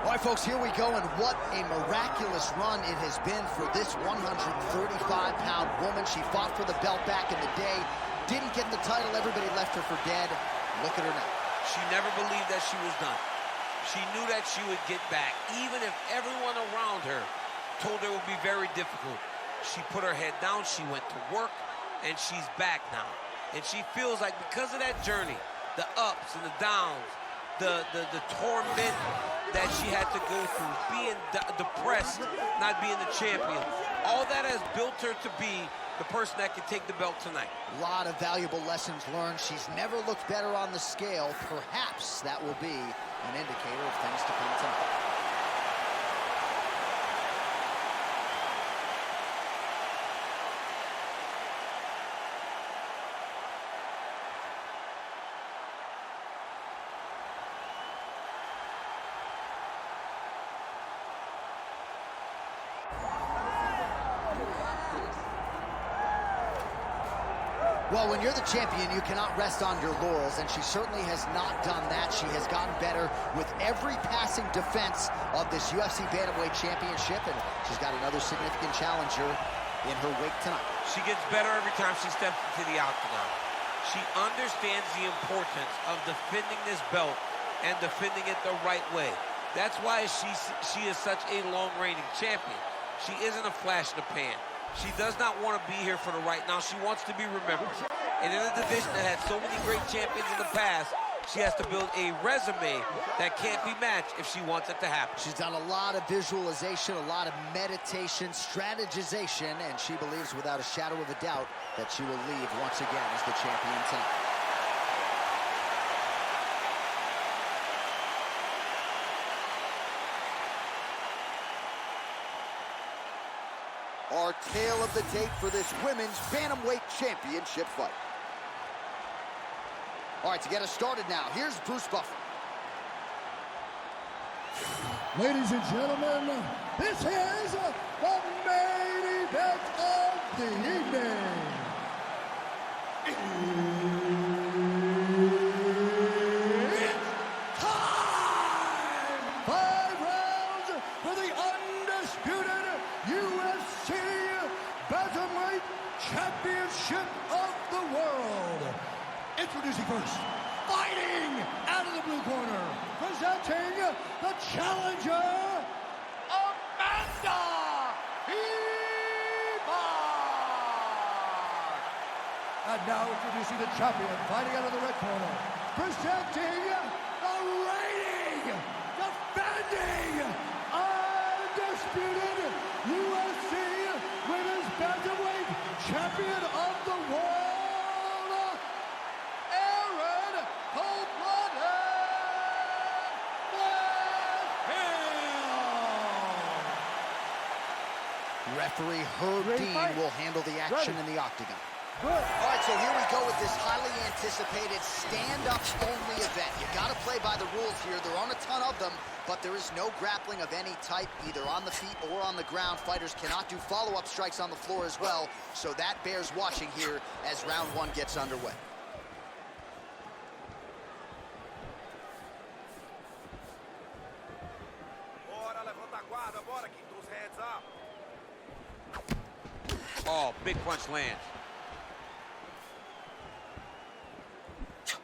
All right, folks, here we go, and what a miraculous run it has been for this 135-pound woman. She fought for the belt back in the day, didn't get the title, everybody left her for dead. Look at her now. She never believed that she was done. She knew that she would get back, even if everyone around her told her it would be very difficult. She put her head down, she went to work, and she's back now. And she feels like because of that journey, the ups and the downs, the torment that she had to go through, being depressed, not being the champion, all that has built her to be the person that can take the belt tonight. A lot of valuable lessons learned. She's never looked better on the scale. Perhaps that will be an indicator of things to come tonight. Well, when you're the champion, you cannot rest on your laurels, and she certainly has not done that. She has gotten better with every passing defense of this UFC Bantamweight Championship, and she's got another significant challenger in her wake tonight. She gets better every time she steps into the octagon. She understands the importance of defending this belt and defending it the right way. That's why she is such a long-reigning champion. She isn't a flash in the pan. She does not want to be here for the right now. She wants to be remembered. And in a division that had so many great champions in the past, she has to build a resume that can't be matched if she wants it to happen. She's done a lot of visualization, a lot of meditation, strategization, and she believes without a shadow of a doubt that she will leave once again as the champion tonight. Our tale of the tape for this women's Bantamweight Championship fight. All right, to get us started now, here's Bruce Buffer. Ladies and gentlemen, this is the main event of the evening. It's time! 5 rounds for the undisputed UFC Bantamweight Championship of the World. Introducing first, fighting out of the blue corner, presenting the challenger, Amanda Ribas. And now introducing the champion, fighting out of the red corner, presenting the reigning, defending, undisputed UFC Women's Bantamweight Champion of the World, Erin Cold-Blooded Blackhill. Referee Herb Dean will handle the action in the octagon. Good. All right, so here we go with this highly anticipated stand-up only event. You got to play by the rules here. There aren't a ton of them, but there is no grappling of any type, either on the feet or on the ground. Fighters cannot do follow-up strikes on the floor as well, so that bears watching here as round 1 gets underway. Bora, levanta a guarda, bora, keep those hands up. Oh, big punch lands.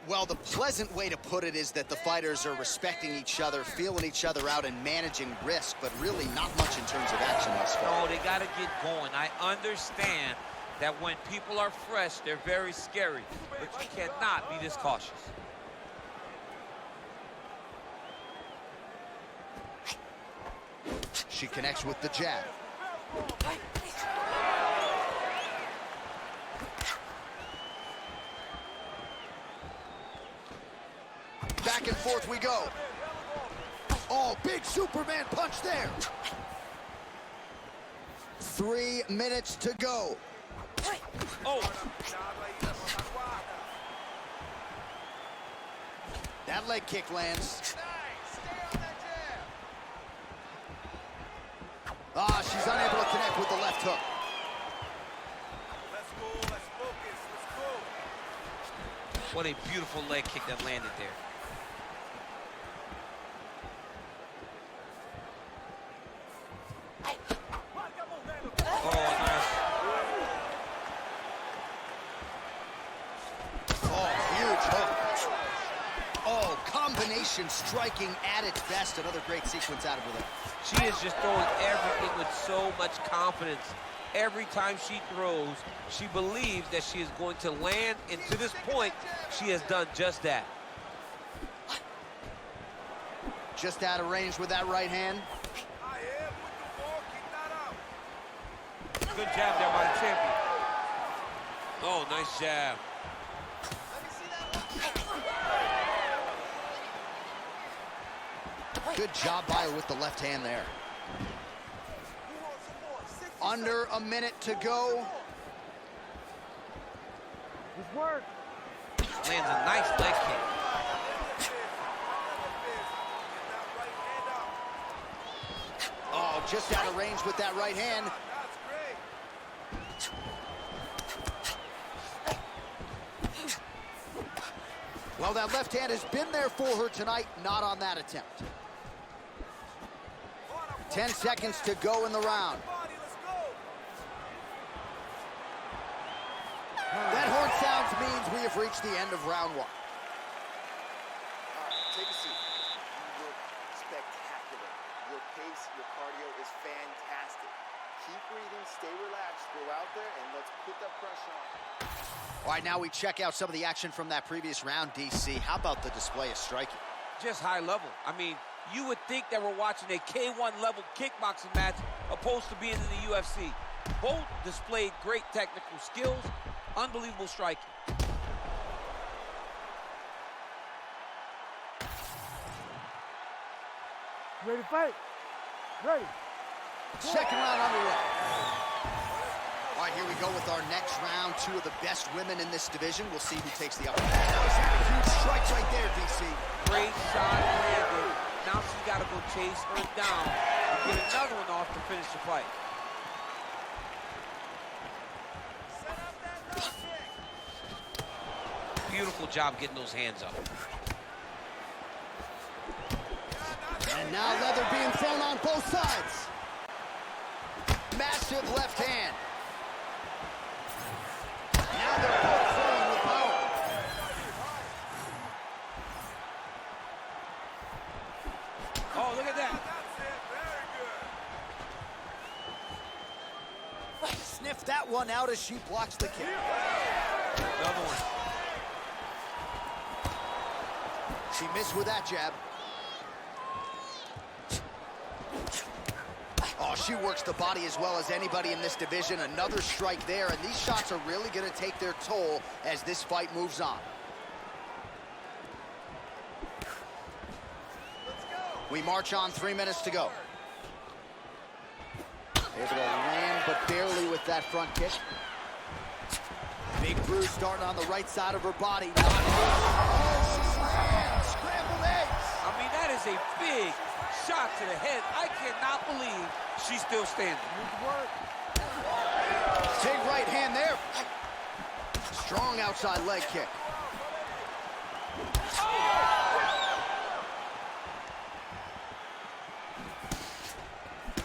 Well, the pleasant way to put it is that the fighters are respecting each other, feeling each other out, and managing risk, but really not much in terms of action thus far. Oh, they got to get going. I understand that when people are fresh, they're very scary, but you cannot be this cautious. She connects with the jab. Back and forth we go. Oh, big Superman punch there. 3 minutes to go. Oh, That leg kick lands. Ah, she's unable to connect with the left hook. Let's go, let's focus, let's go. what a beautiful leg kick that landed there. Oh, nice. Oh, huge hook. Oh, combination striking at its best. Another great sequence out of her there. She is just throwing everything with so much confidence. Every time she throws, she believes that she is going to land, and to this point, she has done just that. Just out of range with that right hand. I am with the ball, keep that up. Good jab there by the champion. Oh, nice jab. Good job by her with the left hand there. Under a minute to go. Good work. Lands a nice leg kick. Oh, just out of range with that right hand. That's great. Well, that left hand has been there for her tonight, not on that attempt. 10 seconds to go in the round. Body, let's go. That horn sounds means we have reached the end of round 1. All right, take a seat. You look spectacular. Your pace, your cardio is fantastic. Keep breathing, stay relaxed, go out there, and let's put that pressure on. All right, now we check out some of the action from that previous round, DC. How about the display of striking? Just high level. I mean, you would think that we're watching a K1 level kickboxing match opposed to being in the UFC. Both displayed great technical skills, unbelievable striking. Ready to fight? Ready. Second round underway. All right, here we go with our next round. 2 of the best women in this division. We'll see who takes the upper hand. Huge strikes right there, DC. Great shot landed. Now she's got to go chase her down and get another one off to finish the fight. Beautiful job getting those hands up. And now leather being thrown on both sides. Massive left hand. Now they're both throwing with power. Oh, look at that. Sniffed that one out as she blocks the kick. Another one. She missed with that jab. Oh, she works the body as well as anybody in this division. Another strike there, and these shots are really going to take their toll as this fight moves on. We march on, 3 minutes to go. Able to land, but barely with that front kick. Big bruise starting on the right side of her body. Scrambled eggs. I mean, that is a big shot to the head. I cannot believe she's still standing. Big right hand there. Strong outside leg kick.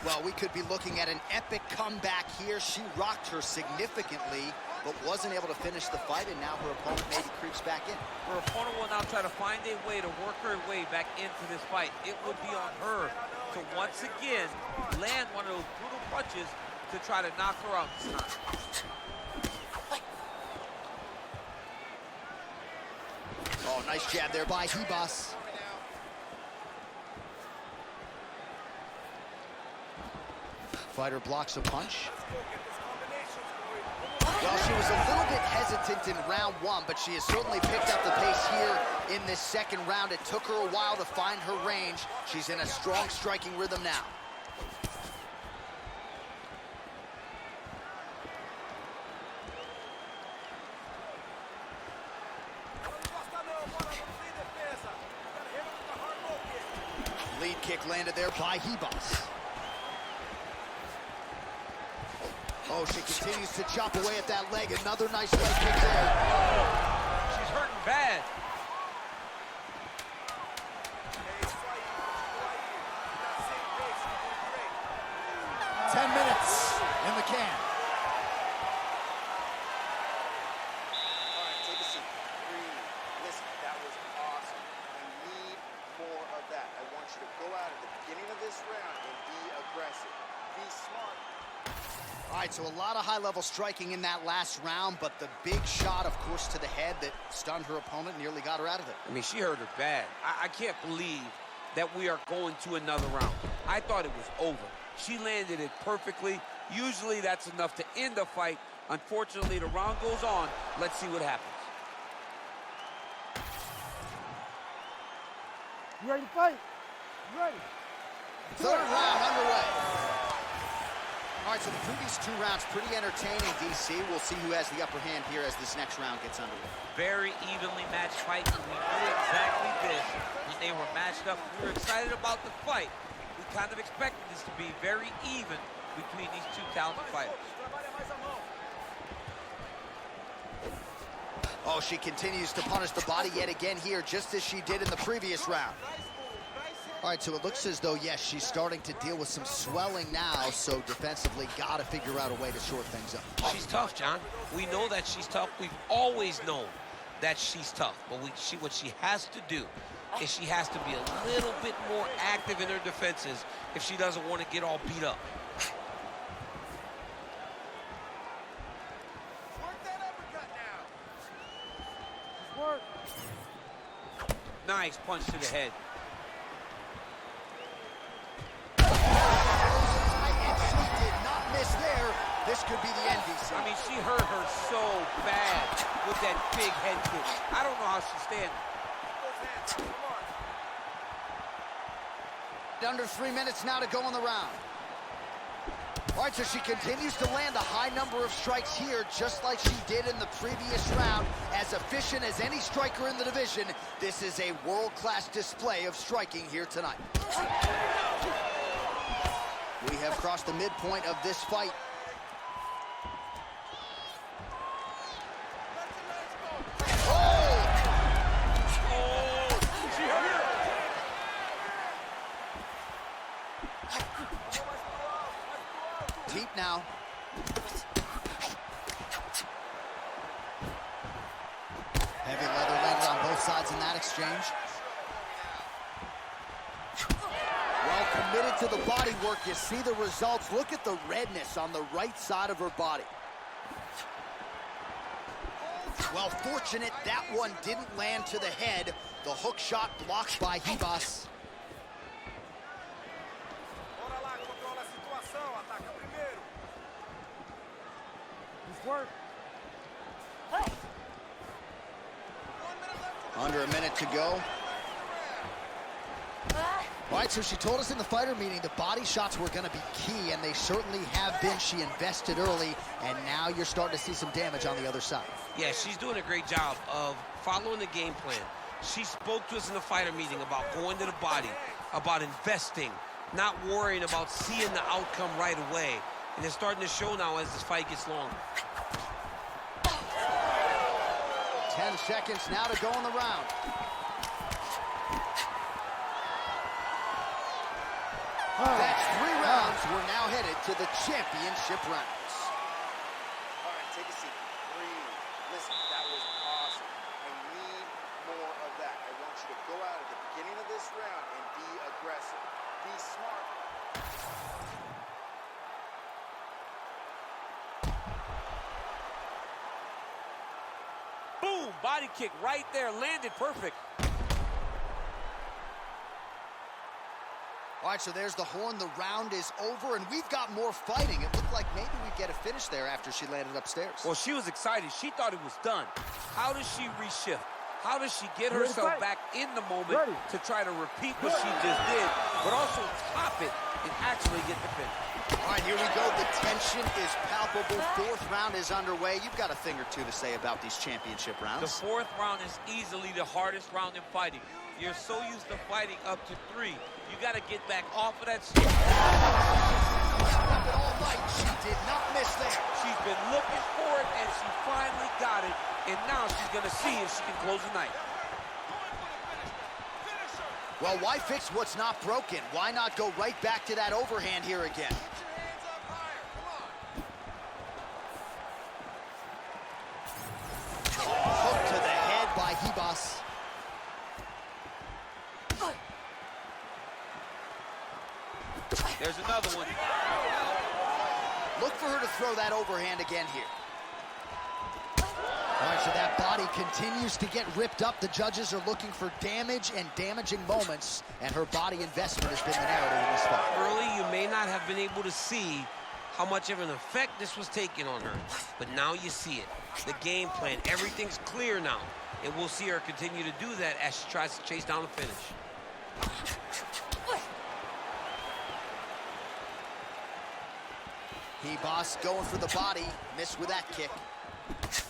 Well, we could be looking at an epic comeback here. She rocked her significantly, but wasn't able to finish the fight, and now her opponent maybe creeps back in. Her opponent will now try to find a way to work her way back into this fight. It would be on her to once again land one of those brutal punches to try to knock her out this time. Oh, nice jab there by Ribas. Fighter blocks a punch. Well, she was a little bit hesitant in round one, but she has certainly picked up the pace here in this second round. It took her a while to find her range. She's in a strong striking rhythm now. Lead kick landed there by Ribas. Oh, she continues to chop away at that leg. Another nice leg kick there. She's hurting bad. Wow. 10 minutes in the can. All right, take a seat. Breathe. Listen, that was awesome. We need more of that. I want you to go out at the beginning of this round and be aggressive. Be smart. All right, so a lot of high-level striking in that last round, but the big shot, of course, to the head that stunned her opponent, nearly got her out of it. I mean, she hurt her bad. I can't believe that we are going to another round. I thought it was over. She landed it perfectly. Usually that's enough to end the fight. Unfortunately, the round goes on. Let's see what happens. You ready to fight? You ready? Third round underway. All right, so the previous 2 rounds pretty entertaining, DC. We'll see who has the upper hand here as this next round gets underway. Very evenly matched fight. We knew exactly this when they were matched up. We were excited about the fight. We kind of expected this to be very even between these two talented fighters. Oh, she continues to punish the body yet again here, just as she did in the previous round. All right, so it looks as though, yes, she's starting to deal with some swelling now, so defensively got to figure out a way to short things up. She's tough, John. We know that she's tough. We've always known that she's tough. But what she has to do is she has to be a little bit more active in her defenses if she doesn't want to get all beat up. Work that uppercut now. Work. Nice punch to the head. Miss there. This could be the end, DC. I mean, she hurt her so bad with that big head kick. I don't know how she's standing. Under 3 minutes now to go in the round. All right, so she continues to land a high number of strikes here, just like she did in the previous round. As efficient as any striker in the division, this is a world-class display of striking here tonight. We have crossed the midpoint of this fight. Deep now. Heavy leather landed on both sides in that exchange. Well committed to the body work. You see the results. Look at the redness on the right side of her body. Well, fortunate that one didn't land to the head. The hook shot blocked by Ribas. Bora lá, controla a situação. Ataca primeiro. Nice work. Under a minute to go. All right, so she told us in the fighter meeting the body shots were going to be key, and they certainly have been. She invested early, and now you're starting to see some damage on the other side. Yeah, she's doing a great job of following the game plan. She spoke to us in the fighter meeting about going to the body, about investing, not worrying about seeing the outcome right away. And it's starting to show now as this fight gets longer. 10 seconds now to go in the round. That's 3 rounds. We're now headed to the championship rounds. All right, take a seat. Breathe. Listen, that was awesome. I need more of that. I want you to go out at the beginning of this round and be aggressive. Be smart. Boom! Body kick right there. Landed perfect. All right, so there's the horn. The round is over, and we've got more fighting. It looked like maybe we'd get a finish there after she landed upstairs. Well, she was excited. She thought it was done. How does she reshift? How does she get herself back in the moment to try to repeat what she just did, but also top it and actually get the finish? All right, here we go. The tension is palpable. 4th round is underway. You've got a thing or two to say about these championship rounds. The 4th round is easily the hardest round in fighting. You're so used to fighting up to 3. You got to get back off of that switch. Weapon all night. She did not miss there. She's been looking for it, and she finally got it. And now she's going to see if she can close the night. Well, why fix what's not broken? Why not go right back to that overhand here again? Hook to the head by Ribas. There's another one. Look for her to throw that overhand again here. All right, so that body continues to get ripped up. The judges are looking for damage and damaging moments, and her body investment has been the narrative in this fight. Early, you may not have been able to see how much of an effect this was taking on her, but now you see it. The game plan, everything's clear now, and we'll see her continue to do that as she tries to chase down the finish. Ribas going for the body, missed with that kick.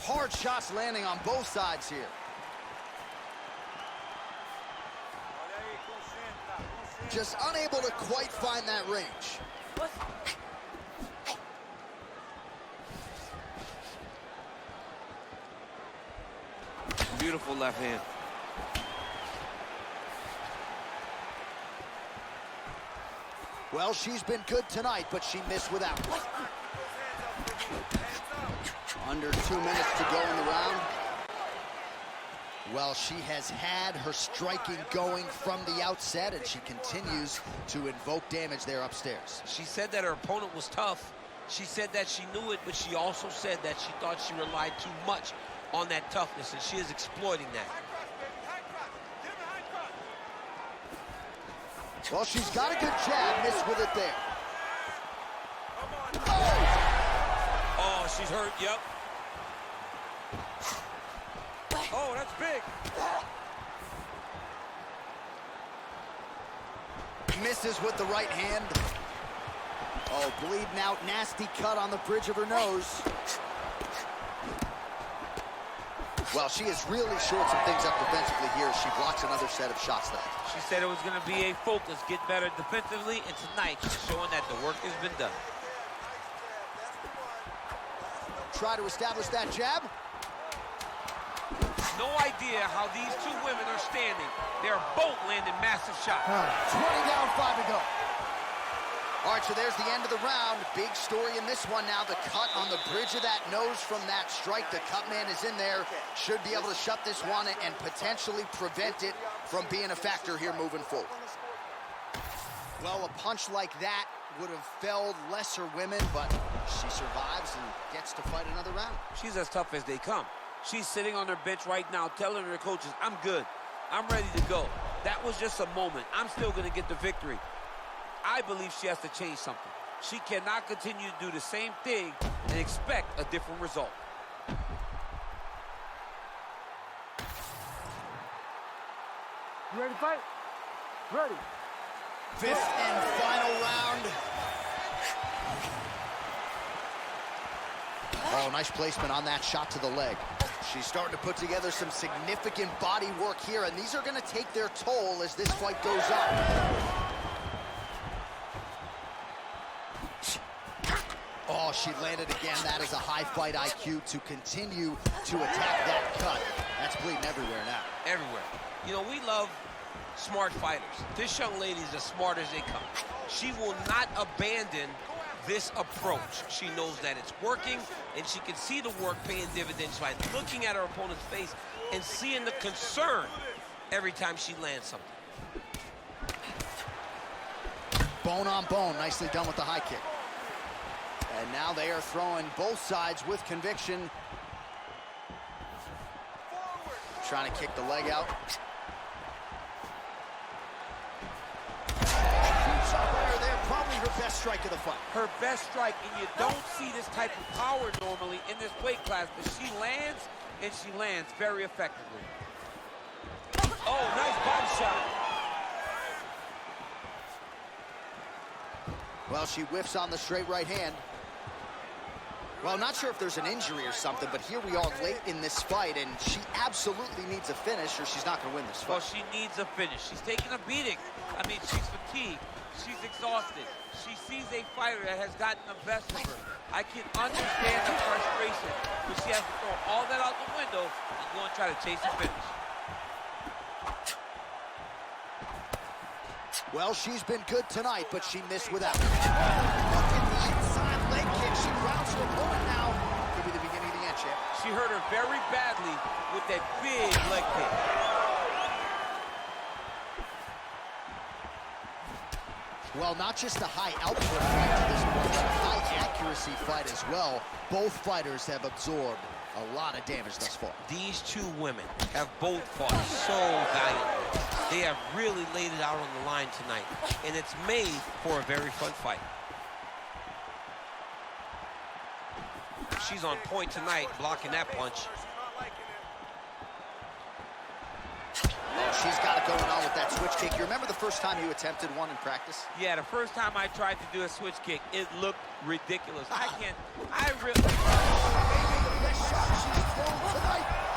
Hard shots landing on both sides here. Olha aí, concentra. Just unable to quite find that range. Beautiful left hand. Well, she's been good tonight, but she missed without it. Under 2 minutes to go in the round. Well, she has had her striking going from the outset, and she continues to invoke damage there upstairs. She said that her opponent was tough. She said that she knew it, but she also said that she thought she relied too much on that toughness, and she is exploiting that. Well, she's got a good jab, missed with it there. Oh, she's hurt, yep. Oh, that's big. Misses with the right hand. Oh, bleeding out, nasty cut on the bridge of her nose. Well, she has really shored some things up defensively here as she blocks another set of shots there. She said it was going to be a focus, get better defensively, and tonight she's showing that the work has been done. Try to establish that jab. No idea how these two women are standing. They're both landing massive shots. 20 down, 5 to go. All right, so there's the end of the round. Big story in this one now. The cut on the bridge of that nose from that strike. The cut man is in there. Should be able to shut this one and potentially prevent it from being a factor here moving forward. Well, a punch like that would have felled lesser women, but she survives and gets to fight another round. She's as tough as they come. She's sitting on her bench right now telling her coaches, I'm good. I'm ready to go. That was just a moment. I'm still going to get the victory. I believe she has to change something. She cannot continue to do the same thing and expect a different result. You ready to fight? Ready. Fifth and final round. Oh, nice placement on that shot to the leg. She's starting to put together some significant body work here, and these are going to take their toll as this fight goes on. Oh, she landed again. That is a high fight IQ to continue to attack that cut. That's bleeding everywhere now. Everywhere. You know, we love smart fighters. This young lady is as smart as they come. She will not abandon this approach. She knows that it's working, and she can see the work paying dividends by looking at her opponent's face and seeing the concern every time she lands something. Bone on bone. Nicely done with the high kick. And now they are throwing both sides with conviction. Trying to kick the leg out. Huge operator there, probably her best strike of the fight. Her best strike, and you don't see this type of power normally in this weight class, but she lands, and she lands very effectively. Oh, nice body shot. Well, she whiffs on the straight right hand. Well, not sure if there's an injury or something, but here we are late in this fight, and she absolutely needs a finish or she's not going to win this fight. Well, she needs a finish. She's taking a beating. I mean, she's fatigued. She's exhausted. She sees a fighter that has gotten the best of her. I can understand the frustration, but she has to throw all that out the window and go and try to chase a finish. Well, she's been good tonight, but she missed without it. Look at the inside leg kick. She grounds her opponent now. Could be the beginning of the end, champ. She hurt her very badly with that big leg kick. Well, not just a high output fight to this point, but a high accuracy fight as well. Both fighters have absorbed a lot of damage thus far. These two women have both fought so valiantly. They have really laid it out on the line tonight, and it's made for a very fun fight. She's on point tonight, blocking that punch. Oh, she's got it going on with that switch kick. You remember the first time you attempted one in practice? Yeah, the first time I tried to do a switch kick, it looked ridiculous. Her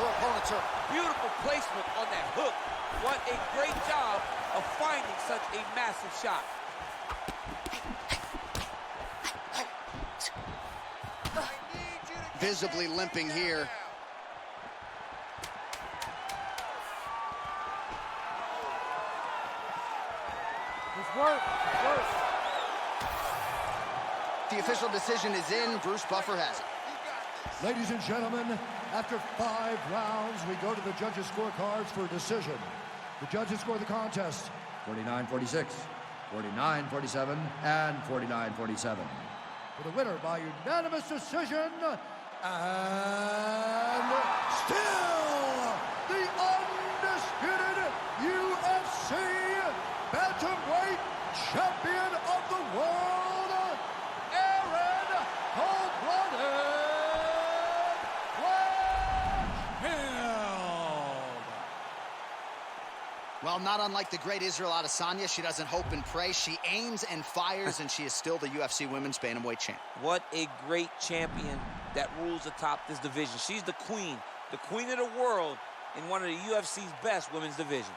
opponent's hurt. Beautiful placement on that hook. What a great job of finding such a massive shot. Visibly limping here. It's work. It's work. The official decision is in. Bruce Buffer has it. Ladies and gentlemen, after 5 rounds, we go to the judges' scorecards for a decision. The judges score the contest 49-46, 49-47, and 49-47. For the winner by unanimous decision, and still the undisputed UFC bantamweight champion of the world, Aaron Cold-Blooded Blanchfield. Well, not unlike the great Israel Adesanya, she doesn't hope and pray. She aims and fires, and she is still the UFC Women's Bantamweight champ. What a great champion that rules atop this division. She's the queen of the world in one of the UFC's best women's divisions.